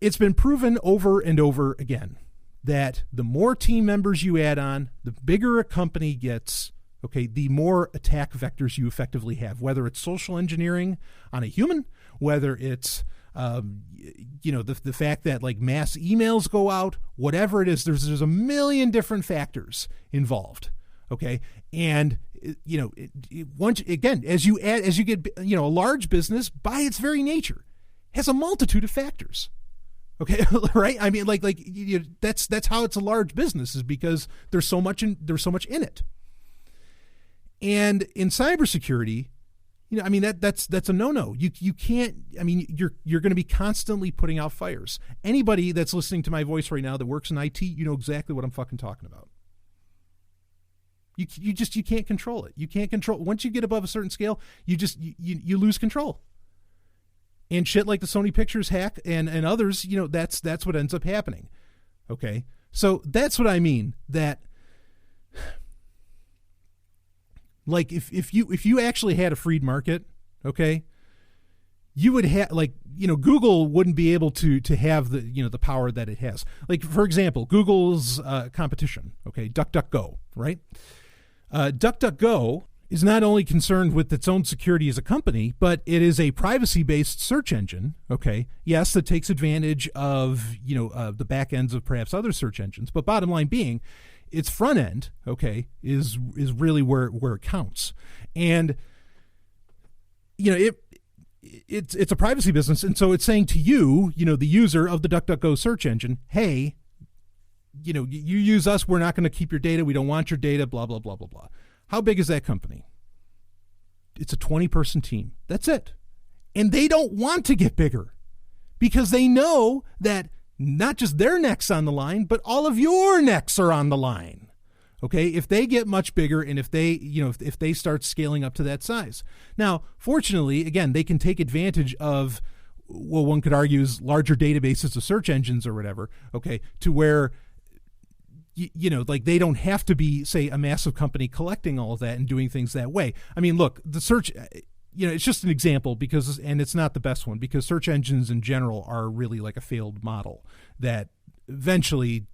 It's been proven over and over again that the more team members you add on, the bigger a company gets, okay, the more attack vectors you effectively have, whether it's social engineering on a human, whether it's, the fact that like mass emails go out, whatever it is, there's a million different factors involved. Okay. And, once again, as you get, a large business by its very nature has a multitude of factors. Okay, right? I mean, that's how it's a large business, is because there's so much in it. And in cybersecurity, that's a no-no. You can't. I mean, you're going to be constantly putting out fires. Anybody that's listening to my voice right now that works in IT, you know exactly what I'm fucking talking about. You can't control it. You can't control. Once you get above a certain scale, you lose control. And shit like the Sony Pictures hack and others, that's what ends up happening. Okay. So that's what I mean, that like if you actually had a freed market, okay, you would have Google wouldn't be able to have the power that it has. Like, for example, Google's competition, okay, DuckDuckGo, right? DuckDuckGo is not only concerned with its own security as a company, but it is a privacy-based search engine, okay? Yes, that takes advantage of, the back ends of perhaps other search engines, but bottom line being, its front end, okay, is really where it counts. And, it's a privacy business, and so it's saying to you, the user of the DuckDuckGo search engine, hey, you use us, we're not going to keep your data, we don't want your data, blah, blah, blah, blah, blah. How big is that company? It's a 20-person team. That's it. And they don't want to get bigger because they know that not just their necks on the line, but all of your necks are on the line. Okay? If they get much bigger and if they, if they start scaling up to that size. Now, fortunately, again, they can take advantage of, well, one could argue is larger databases of search engines or whatever, okay, to where they don't have to be, say, a massive company collecting all of that and doing things that way. I mean, look, the search, it's just an example and it's not the best one, because search engines in general are really like a failed model that eventually,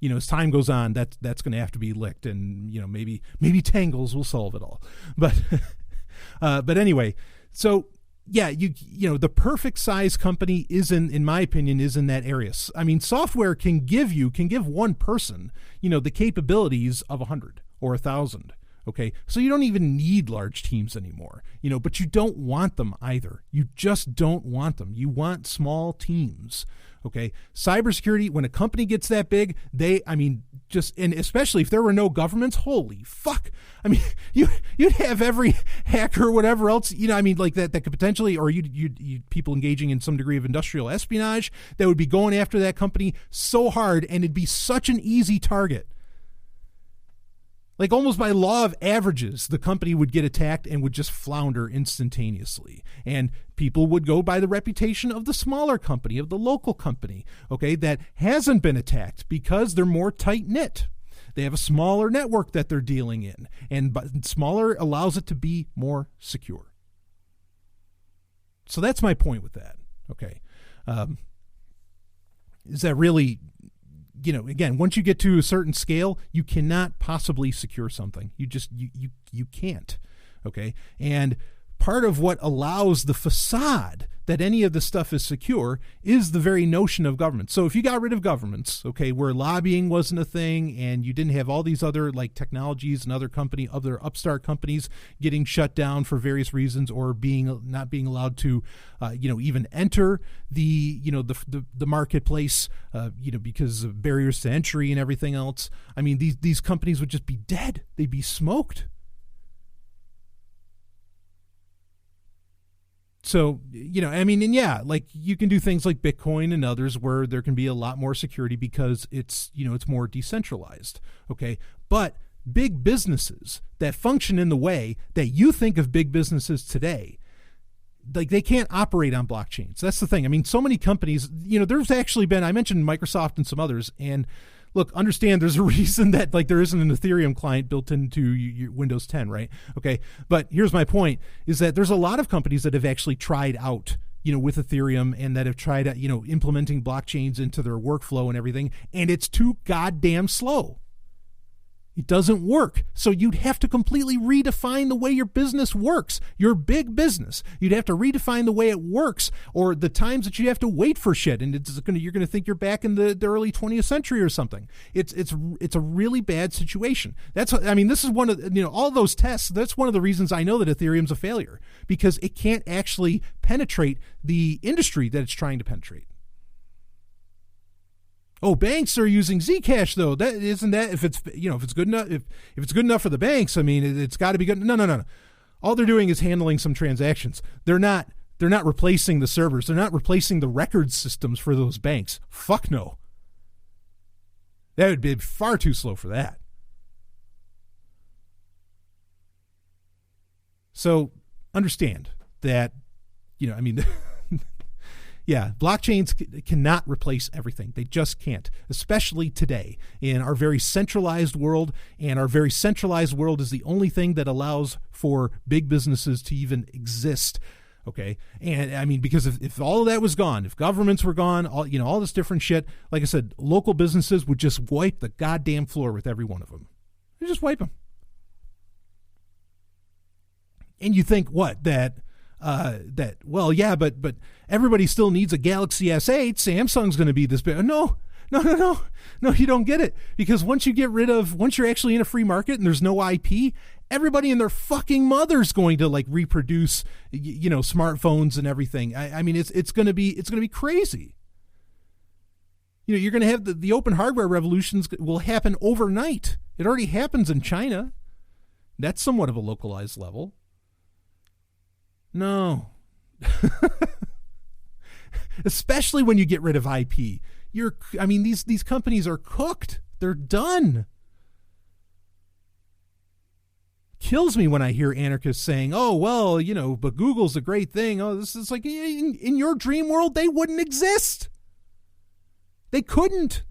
as time goes on, that's going to have to be licked, and, maybe Tangles will solve it all. But anyway, so yeah, the perfect size company in my opinion, is in that area. I mean, software can give one person, the capabilities of 100 or 1,000. Okay. So you don't even need large teams anymore, but you don't want them either. You just don't want them. You want small teams. Okay. Cybersecurity, when a company gets that big, and especially if there were no governments, holy fuck. I mean, you'd have every hacker or whatever else, that could potentially, or you'd people engaging in some degree of industrial espionage that would be going after that company so hard, and it'd be such an easy target. Like, almost by law of averages, the company would get attacked and would just flounder instantaneously. And people would go by the reputation of the smaller company, of the local company, okay, that hasn't been attacked because they're more tight-knit. They have a smaller network that they're dealing in, and smaller allows it to be more secure. So that's my point with that, okay? Is that really... again, once you get to a certain scale, you cannot possibly secure something. You can't. Okay. And part of what allows the facade that any of this stuff is secure is the very notion of government. So if you got rid of governments, okay, where lobbying wasn't a thing, and you didn't have all these other like technologies and other upstart companies getting shut down for various reasons, or not being allowed to, even enter the marketplace, because of barriers to entry and everything else. I mean, these companies would just be dead. They'd be smoked. So, and yeah, like you can do things like Bitcoin and others where there can be a lot more security because it's more decentralized. Okay. But big businesses that function in the way that you think of big businesses today, like they can't operate on blockchains. That's the thing. I mean, so many companies, there's actually been, I mentioned Microsoft and some others, and look, understand there's a reason that like there isn't an Ethereum client built into your Windows 10, right? Okay. But here's my point is that there's a lot of companies that have actually tried out, with Ethereum and that have tried, implementing blockchains into their workflow and everything. And it's too goddamn slow. It doesn't work. So you'd have to completely redefine the way your business works. Your big business. You'd have to redefine the way it works, or the times that you have to wait for shit. And you're going to think you're back in the early 20th century or something. It's a really bad situation. This is one of, all those tests. That's one of the reasons I know that Ethereum's a failure, because it can't actually penetrate the industry that it's trying to penetrate. Oh, banks are using Zcash though. That isn't that if it's good enough if it's good enough for the banks. I mean, it's got to be good. No. All they're doing is handling some transactions. They're not replacing the servers. They're not replacing the record systems for those banks. Fuck no. That would be far too slow for that. So understand that, yeah, blockchains cannot replace everything. They just can't, especially today in our very centralized world. And our very centralized world is the only thing that allows for big businesses to even exist. Okay. And I mean, because if all of that was gone, if governments were gone, all this different shit, like I said, local businesses would just wipe the goddamn floor with every one of them. They just wipe them. And you think what? But everybody still needs a Galaxy S8. Samsung's going to be this big. No, you don't get it. Because once you're actually in a free market and there's no IP, everybody and their fucking mother's going to like reproduce, smartphones and everything. I mean, it's going to be crazy. You're going to have the open hardware revolutions will happen overnight. It already happens in China. That's somewhat of a localized level. No. Especially when you get rid of IP. These companies are cooked. They're done. Kills me when I hear anarchists saying, oh, well, but Google's a great thing. Oh, this is like in your dream world, they wouldn't exist. They couldn't.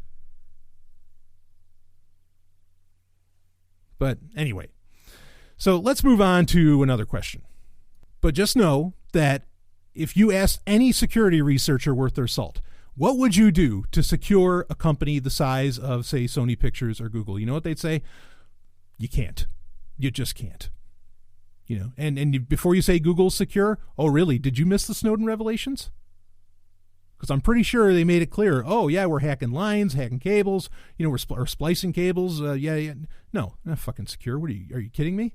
But anyway, so let's move on to another question. But just know that if you ask any security researcher worth their salt, what would you do to secure a company the size of, say, Sony Pictures or Google? You know what they'd say? You can't. You just can't. And before you say Google's secure, oh, really? Did you miss the Snowden revelations? Because I'm pretty sure they made it clear, oh, yeah, we're hacking lines, hacking cables, we're splicing cables. Yeah. No, not fucking secure. Are you kidding me?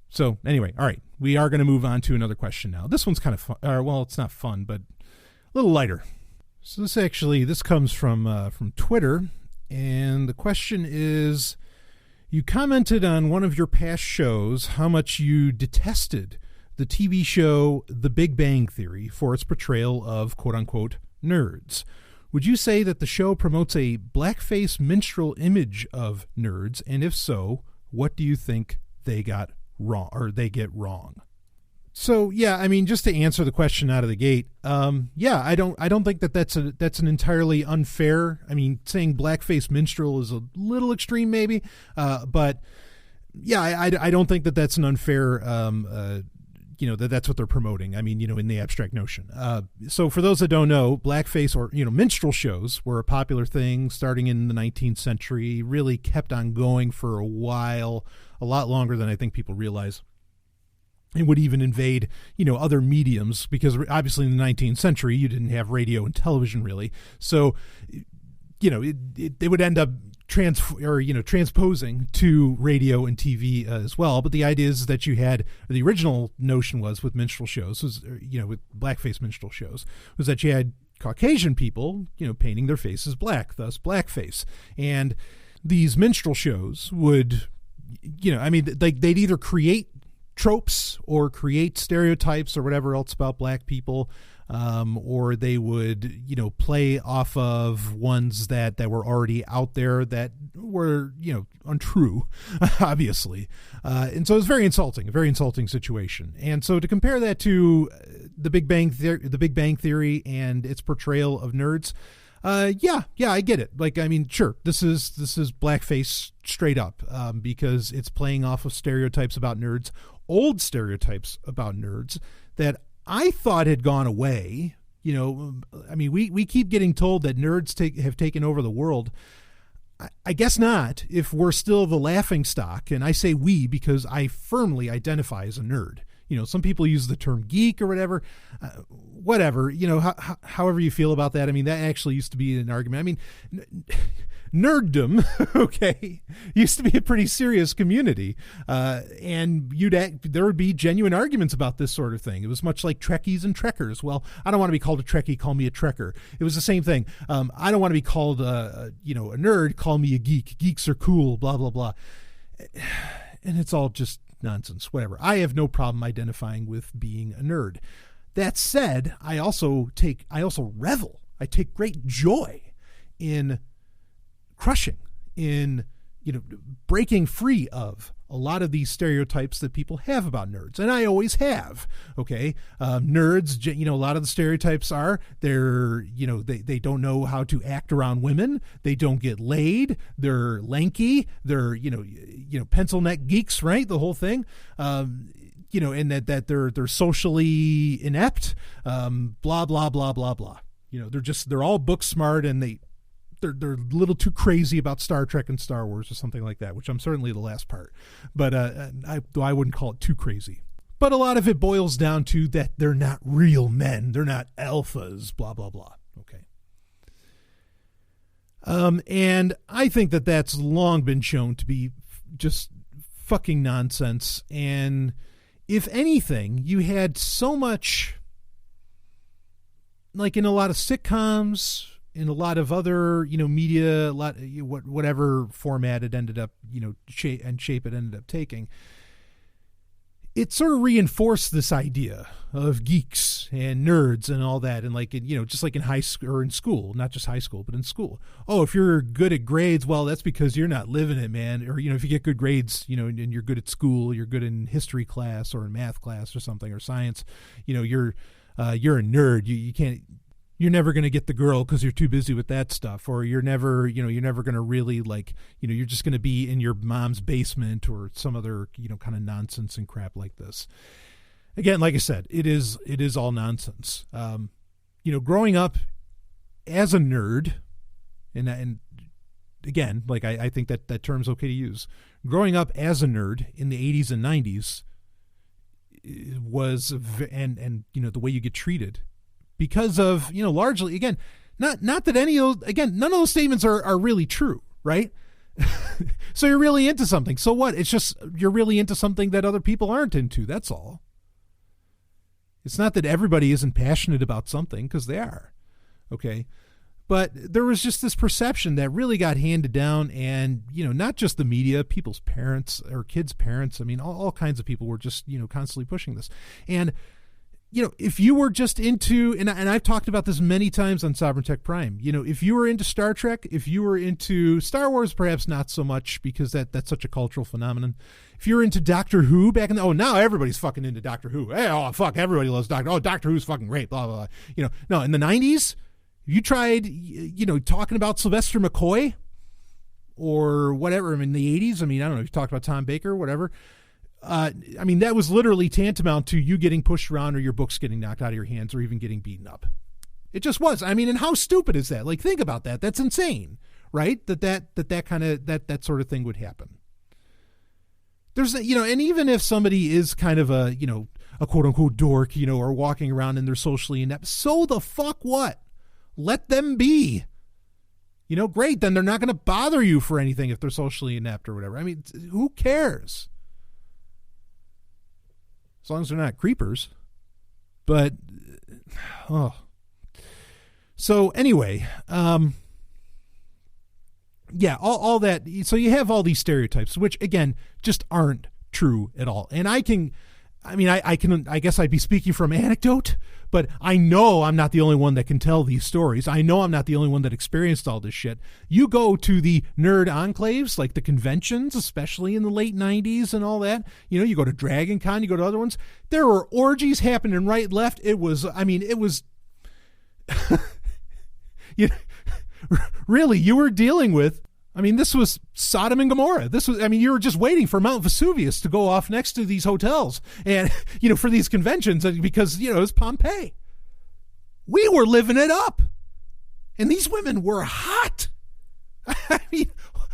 So anyway, all right, we are going to move on to another question now. This one's kind of fun. Well, it's not fun, but a little lighter. So this comes from Twitter, and the question is, you commented on one of your past shows how much you detested the TV show The Big Bang Theory for its portrayal of quote-unquote nerds. Would you say that the show promotes a blackface minstrel image of nerds, and if so, what do you think they get wrong? So yeah, just to answer the question out of the gate, I don't think that's an entirely unfair. Saying blackface minstrel is a little extreme, maybe, but yeah, I don't think that's an unfair. That's what they're promoting. In the abstract notion. So for those that don't know, blackface or minstrel shows were a popular thing starting in the 19th century. Really kept on going for a while. A lot longer than I think people realize. It would even invade, other mediums, because obviously in the 19th century, you didn't have radio and television really. So, they would end up transposing to radio and TV as well. But the idea is that the original notion was with minstrel shows, with blackface minstrel shows, was that you had Caucasian people, painting their faces black, thus blackface. And these minstrel shows would, they'd either create tropes or create stereotypes or whatever else about black people, or they would, play off of ones that were already out there that were, untrue, obviously. And so it was a very insulting situation. And so to compare that to the Big Bang Theory and its portrayal of nerds, yeah, I get it. Like, I mean, sure, this is blackface straight up, because it's playing off of stereotypes about nerds, old stereotypes about nerds that I thought had gone away. I mean, we keep getting told that nerds have taken over the world. I guess not, if we're still the laughing stock. And I say we because I firmly identify as a nerd. Some people use the term geek or whatever, however you feel about that. I mean, that actually used to be an argument. I mean, nerddom, okay, used to be a pretty serious community. And there would be genuine arguments about this sort of thing. It was much like Trekkies and Trekkers. Well, I don't want to be called a Trekkie, call me a Trekker. It was the same thing. I don't want to be called a nerd, call me a geek. Geeks are cool, blah, blah, blah. And it's all just nonsense, whatever. I have no problem identifying with being a nerd. That said, I also revel. I take great joy in crushing, in breaking free of a lot of these stereotypes that people have about nerds, and I always have. Okay, nerds. A lot of the stereotypes are they don't know how to act around women. They don't get laid. They're lanky. They're pencil neck geeks, right? The whole thing. And that they're socially inept. Blah blah blah blah blah. They're all book smart, and they're a little too crazy about Star Trek and Star Wars or something like that, which I'm certainly the last part. But I wouldn't call it too crazy. But a lot of it boils down to that they're not real men. They're not alphas, blah, blah, blah. Okay. And I think that that's long been shown to be just fucking nonsense. And if anything, you had so much, like in a lot of sitcoms, in a lot of other, media, whatever format it ended up, shape it ended up taking, it sort of reinforced this idea of geeks and nerds and all that. And just like in high school or in school, not just high school, but in school. Oh, if you're good at grades, well, that's because you're not living it, man. Or, if you get good grades, and you're good at school, you're good in history class or in math class or something, or science, you're a nerd. You can't, you're never going to get the girl because you're too busy with that stuff, or you're never going to really you're just going to be in your mom's basement or some other, kind of nonsense and crap like this. Again, like I said, it is all nonsense. Growing up as a nerd, and again, I think that term's okay to use. Growing up as a nerd in the 80s and 90s was, and the way you get treated, because of, largely, again, not that any of those, again, none of those statements are really true, right? So you're really into something. So what? It's just, you're really into something that other people aren't into. That's all. It's not that everybody isn't passionate about something, because they are. Okay. But there was just this perception that really got handed down, and, not just the media, people's parents or kids' parents. I mean, all kinds of people were just, constantly pushing this. And, if you were just into, and I've talked about this many times on Sovereign Tech Prime, if you were into Star Trek, if you were into Star Wars, perhaps not so much, because that's such a cultural phenomenon. If you're into Doctor Who back in now everybody's fucking into Doctor Who. Hey, oh, fuck, everybody loves Doctor Who's fucking great, blah, blah, blah. No, in the 90s, you tried, talking about Sylvester McCoy or whatever. In the 80s, I don't know, you talked about Tom Baker, whatever. That was literally tantamount to you getting pushed around or your books getting knocked out of your hands or even getting beaten up. It just was. And how stupid is that? Think about that. That's insane, right? That sort of thing would happen. There's, and even if somebody is kind of a quote unquote dork, or walking around and they're socially inept, so the fuck what? Let them be. Great. Then they're not going to bother you for anything if they're socially inept or whatever. Who cares? As long as they're not creepers. But, So anyway, yeah, all that. So you have all these stereotypes, which again, just aren't true at all. And I guess I'd be speaking from anecdote, but I know I'm not the only one that can tell these stories. I know I'm not the only one that experienced all this shit. You go to the nerd enclaves, like the conventions, especially in the late 90s and all that. You go to Dragon Con, you go to other ones. There were orgies happening right and left. It was really, you were dealing with, this was Sodom and Gomorrah. You were just waiting for Mount Vesuvius to go off next to these hotels and, for these conventions because, it was Pompeii. We were living it up. And these women were hot.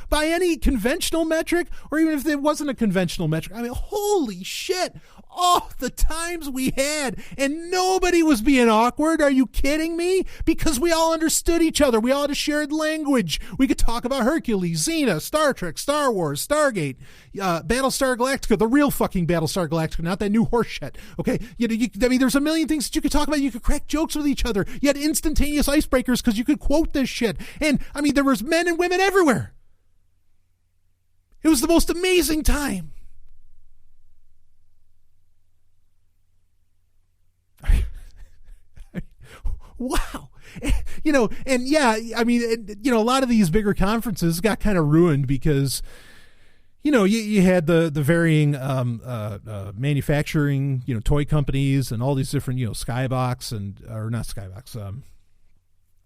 By any conventional metric, or even if it wasn't a conventional metric, holy shit. Oh, the times we had, and nobody was being awkward. Are you kidding me? Because we all understood each other. We all had a shared language. We could talk about Hercules, Xena, Star Trek, Star Wars, Stargate, Battlestar Galactica, the real fucking Battlestar Galactica, not that new horse shit. Okay, there's a million things that you could talk about. You could crack jokes with each other. You had instantaneous icebreakers because you could quote this shit. And there was men and women everywhere. It was the most amazing time. Wow. And yeah, a lot of these bigger conferences got kind of ruined because, you had the varying manufacturing, toy companies and all these different, Skybox or not Skybox,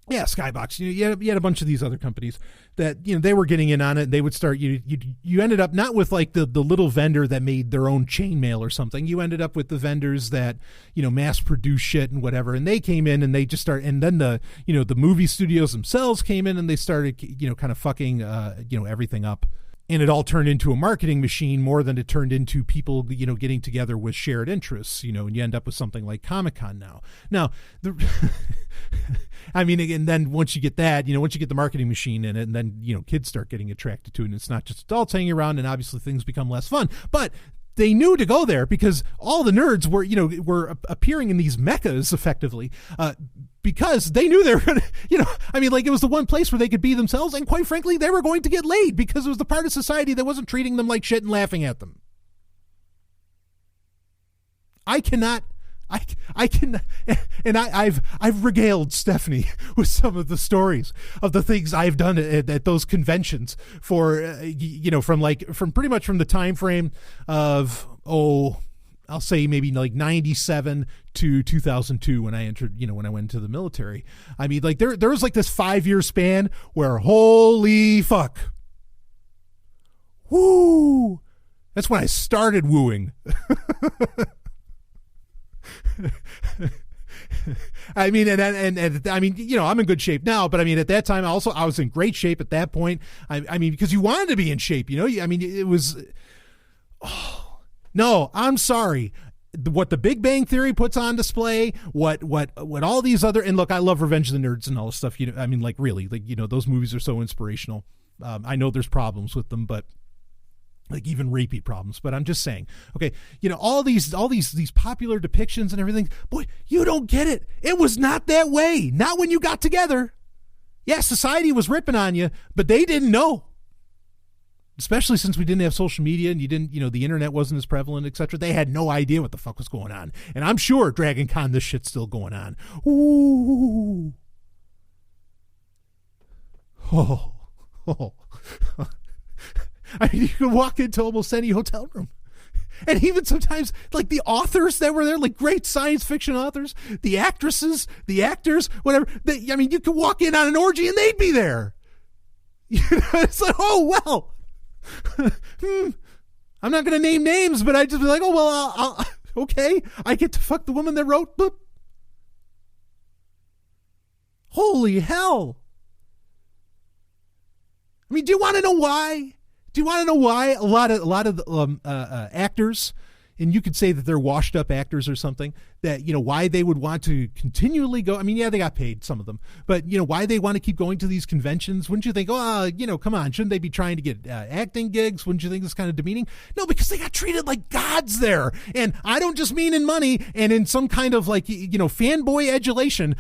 Skybox. You had a bunch of these other companies that, they were getting in on it. They would start, you ended up not with like the little vendor that made their own chainmail or something. You ended up with the vendors that, mass produce shit and whatever. And they came in and they just started, and then the movie studios themselves came in and they started, kind of fucking, everything up. And it all turned into a marketing machine more than it turned into people, getting together with shared interests, and you end up with something like Comic-Con now. Now, and then once you get that, once you get the marketing machine in it, and then, kids start getting attracted to it, and it's not just adults hanging around, and obviously things become less fun. But they knew to go there because all the nerds were appearing in these meccas effectively, because they knew they were going to, it was the one place where they could be themselves. And quite frankly, they were going to get laid because it was the part of society that wasn't treating them like shit and laughing at them. I've regaled Stephanie with some of the stories of the things I've done at those conventions for, from pretty much from the time frame of, I'll say maybe like 97 to 2002 when I entered, when I went into the military. There was like this 5-year span where holy fuck. Woo. That's when I started wooing. I'm in good shape now, but at that time also I was in great shape at that point. Because you wanted to be in shape, it was, no, I'm sorry. What the Big Bang Theory puts on display, what all these other, and look, I love Revenge of the Nerds and all this stuff. Really, those movies are so inspirational. I know there's problems with them, but even rapey problems, but I'm just saying, okay, all these popular depictions and everything, boy, you don't get it. It was not that way. Not when you got together. Yeah, society was ripping on you, but they didn't know. Especially since we didn't have social media and you didn't, the internet wasn't as prevalent, etc. They had no idea what the fuck was going on. And I'm sure Dragon Con, this shit's still going on. Ooh. Oh. You could walk into almost any hotel room. And even sometimes, like the authors that were there, like great science fiction authors, the actresses, the actors, whatever. You could walk in on an orgy and they'd be there. It's like, oh, well. I'm not going to name names, but I'd just be like, oh, well, I'll okay. I get to fuck the woman that wrote, boop. Holy hell. Do you want to know why? Do you want to know why a lot of actors, and you could say that they're washed up actors or something, that, why they would want to continually go. Yeah, they got paid, some of them, but why they want to keep going to these conventions. Wouldn't you think, come on, shouldn't they be trying to get acting gigs? Wouldn't you think it's kind of demeaning? No, because they got treated like gods there. And I don't just mean in money and in some kind of fanboy adulation.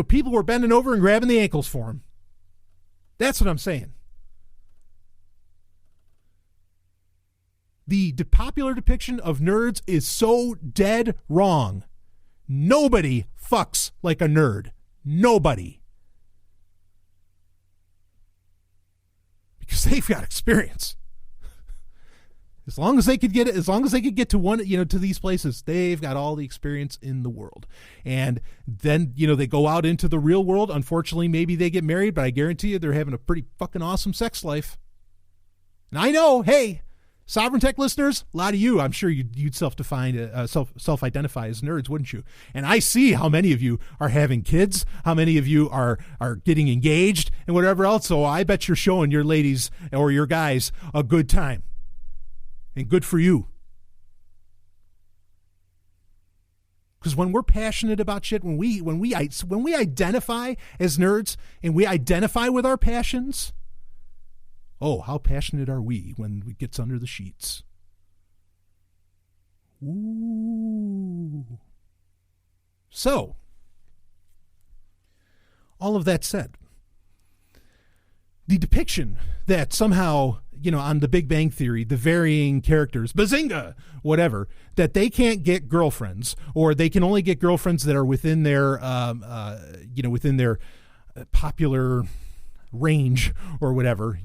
People were bending over and grabbing the ankles for them. That's what I'm saying. The popular depiction of nerds is so dead wrong. Nobody fucks like a nerd. Nobody. Because they've got experience. As long as they could get to one, to these places, they've got all the experience in the world. And then, they go out into the real world. Unfortunately, maybe they get married, but I guarantee you they're having a pretty fucking awesome sex life. And I know, hey, Sovereign Tech listeners, a lot of you, I'm sure you'd self-identify as nerds, wouldn't you? And I see how many of you are having kids, how many of you are getting engaged and whatever else. So I bet you're showing your ladies or your guys a good time. And good for you. Because when we're passionate about shit, when we identify as nerds and we identify with our passions, oh, how passionate are we when it gets under the sheets? Ooh. So, all of that said, the depiction that somehow, on The Big Bang Theory, the varying characters, bazinga, whatever, that they can't get girlfriends, or they can only get girlfriends that are within their, within their popular range or whatever,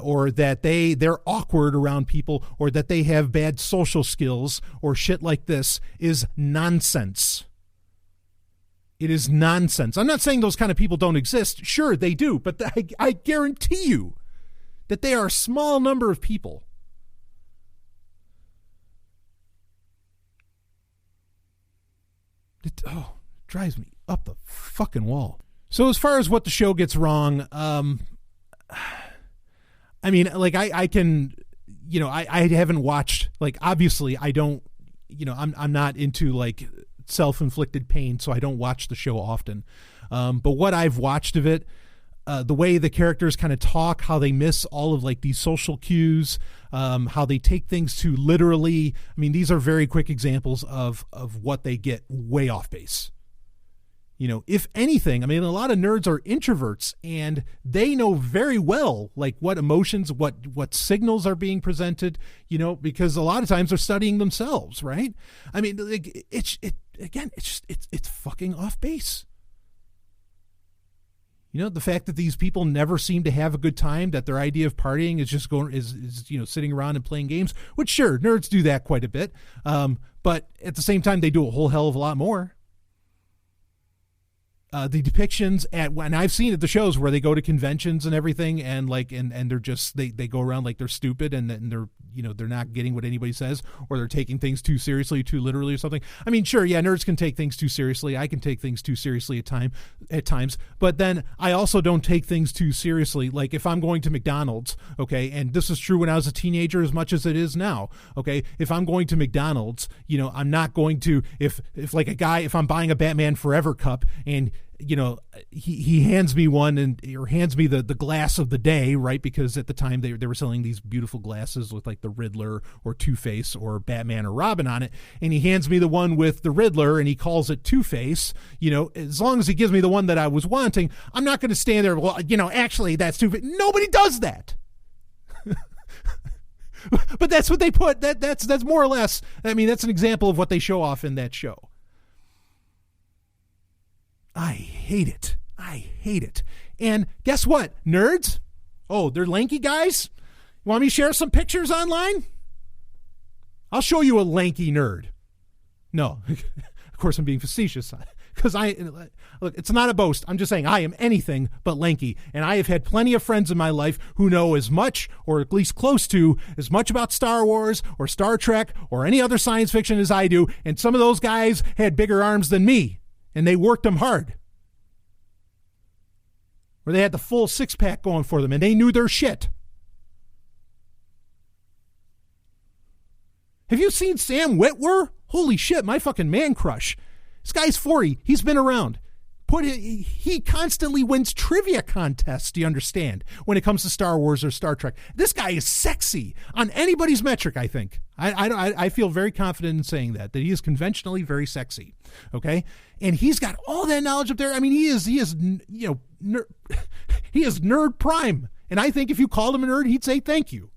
or that they're awkward around people, or that they have bad social skills or shit like this is nonsense. It is nonsense. I'm not saying those kind of people don't exist. Sure, they do, but I guarantee you that they are a small number of people. It drives me up the fucking wall. So as far as what the show gets wrong, I mean, like I can, I haven't watched, like, obviously I don't, I'm not into like self-inflicted pain, so I don't watch the show often. But what I've watched of it, the way the characters kind of talk, how they miss all of like these social cues, how they take things too literally. I mean, these are very quick examples of what they get way off base. If anything, I mean, a lot of nerds are introverts, and they know very well, like, what emotions, what signals are being presented, because a lot of times they're studying themselves, right? I mean, like, it's fucking off base. The fact that these people never seem to have a good time, that their idea of partying is just sitting around and playing games, which, sure, nerds do that quite a bit. But at the same time, they do a whole hell of a lot more. The depictions and I've seen at the shows where they go to conventions and everything, and like, and they're just, they go around like they're stupid, and they're, they're not getting what anybody says, or they're taking things too seriously, too literally or something. I mean, sure, yeah, nerds can take things too seriously. I can take things too seriously at times, but then I also don't take things too seriously. Like, if I'm going to McDonald's, okay, and this is true when I was a teenager as much as it is now, okay, if I'm going to McDonald's, I'm not going to, if I'm buying a Batman Forever cup, and he hands me one, or hands me the glass of the day, right? Because at the time they were selling these beautiful glasses with like the Riddler or Two-Face or Batman or Robin on it, and he hands me the one with the Riddler and he calls it Two-Face. As long as he gives me the one that I was wanting, I'm not going to stand there, well, actually that's Two-Face. Nobody does that. But that's what they put. That's more or less, I mean, that's an example of what they show off in that show. I hate it. I hate it. And guess what, nerds? Oh, they're lanky guys? You want me to share some pictures online? I'll show you a lanky nerd. No, of course I'm being facetious, because look, it's not a boast. I'm just saying I am anything but lanky, and I have had plenty of friends in my life who know as much, or at least close to as much, about Star Wars or Star Trek or any other science fiction as I do, and some of those guys had bigger arms than me. And they worked them hard. Or they had the full six-pack going for them, and they knew their shit. Have you seen Sam Witwer? Holy shit, my fucking man crush. This guy's 40. He's been around. He constantly wins trivia contests, do you understand, when it comes to Star Wars or Star Trek. This guy is sexy on anybody's metric, I think. I feel very confident in saying that he is conventionally very sexy, okay? And he's got all that knowledge up there. I mean, he is nerd prime. And I think if you called him a nerd, he'd say thank you.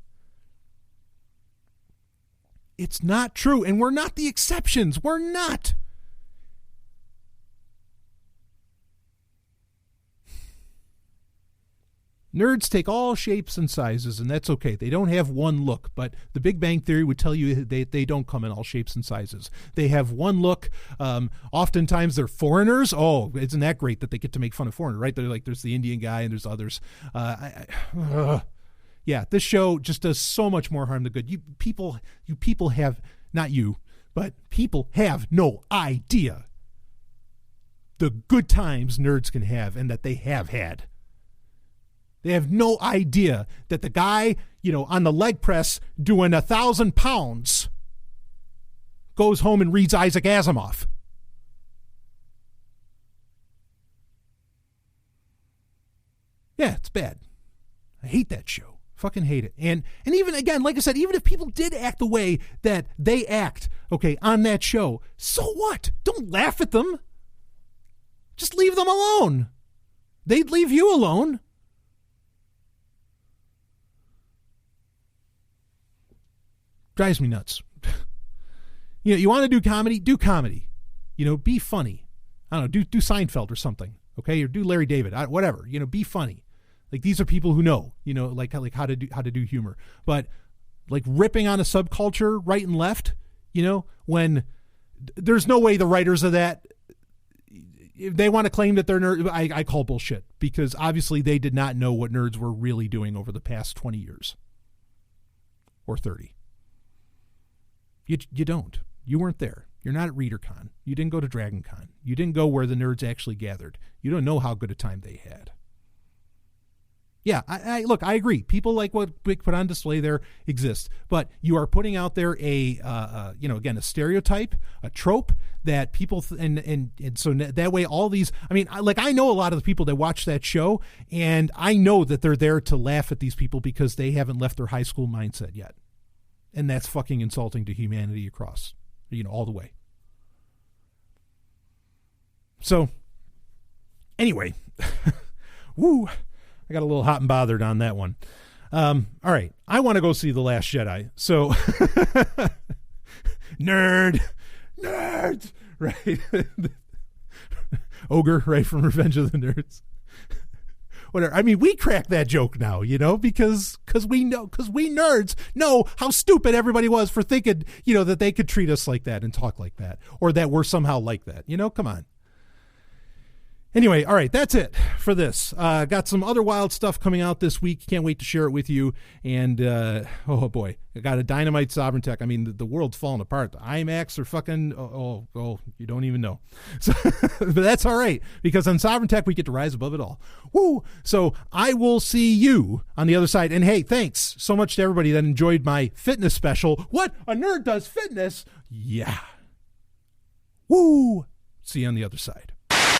It's not true, and we're not the exceptions. We're not. Nerds take all shapes and sizes, and that's okay. They don't have one look, but the Big Bang Theory would tell you they don't come in all shapes and sizes. They have one look. Oftentimes they're foreigners. Oh, isn't that great that they get to make fun of foreigners, right? They're like, there's the Indian guy and there's others. Yeah, this show just does so much more harm than good. You people have, not you, but people have no idea the good times nerds can have and that they have had. They have no idea that the guy, on the leg press doing 1,000 pounds goes home and reads Isaac Asimov. Yeah, it's bad. I hate that show. Fucking hate it. And even, again, like I said, even if people did act the way that they act, okay, on that show, so what? Don't laugh at them. Just leave them alone. They'd leave you alone. Drives me nuts. You want to do comedy? Do comedy. Be funny. I don't know, do Seinfeld or something, okay? Or do Larry David, whatever. Be funny. Like, these are people who know, like how to do humor. But like ripping on a subculture right and left, when there's no way the writers of that, if they want to claim that they're nerds, I call bullshit, because obviously they did not know what nerds were really doing over the past 20 years or 30. You don't. You weren't there. You're not at ReaderCon. You didn't go to DragonCon. You didn't go where the nerds actually gathered. You don't know how good a time they had. Yeah, look, I agree. People like what we put on display there exist, but you are putting out there again, a stereotype, a trope that people and so that way all these. I mean, I know a lot of the people that watch that show, and I know that they're there to laugh at these people because they haven't left their high school mindset yet. And that's fucking insulting to humanity across, all the way. So, anyway, woo, I got a little hot and bothered on that one. All right, I want to go see The Last Jedi. So, nerds, right? Ogre, right, from Revenge of the Nerds. Whatever. I mean, we crack that joke now, because we nerds know how stupid everybody was for thinking, that they could treat us like that and talk like that, or that we're somehow like that. Come on. Anyway, all right, that's it for this. Got some other wild stuff coming out this week. Can't wait to share it with you. And, oh boy, I got a dynamite Sovereign Tech. I mean, the world's falling apart. The IMAX are fucking, you don't even know. So, but that's all right, because on Sovereign Tech, we get to rise above it all. Woo! So I will see you on the other side. And hey, thanks so much to everybody that enjoyed my fitness special. What? A nerd does fitness? Yeah. Woo! See you on the other side.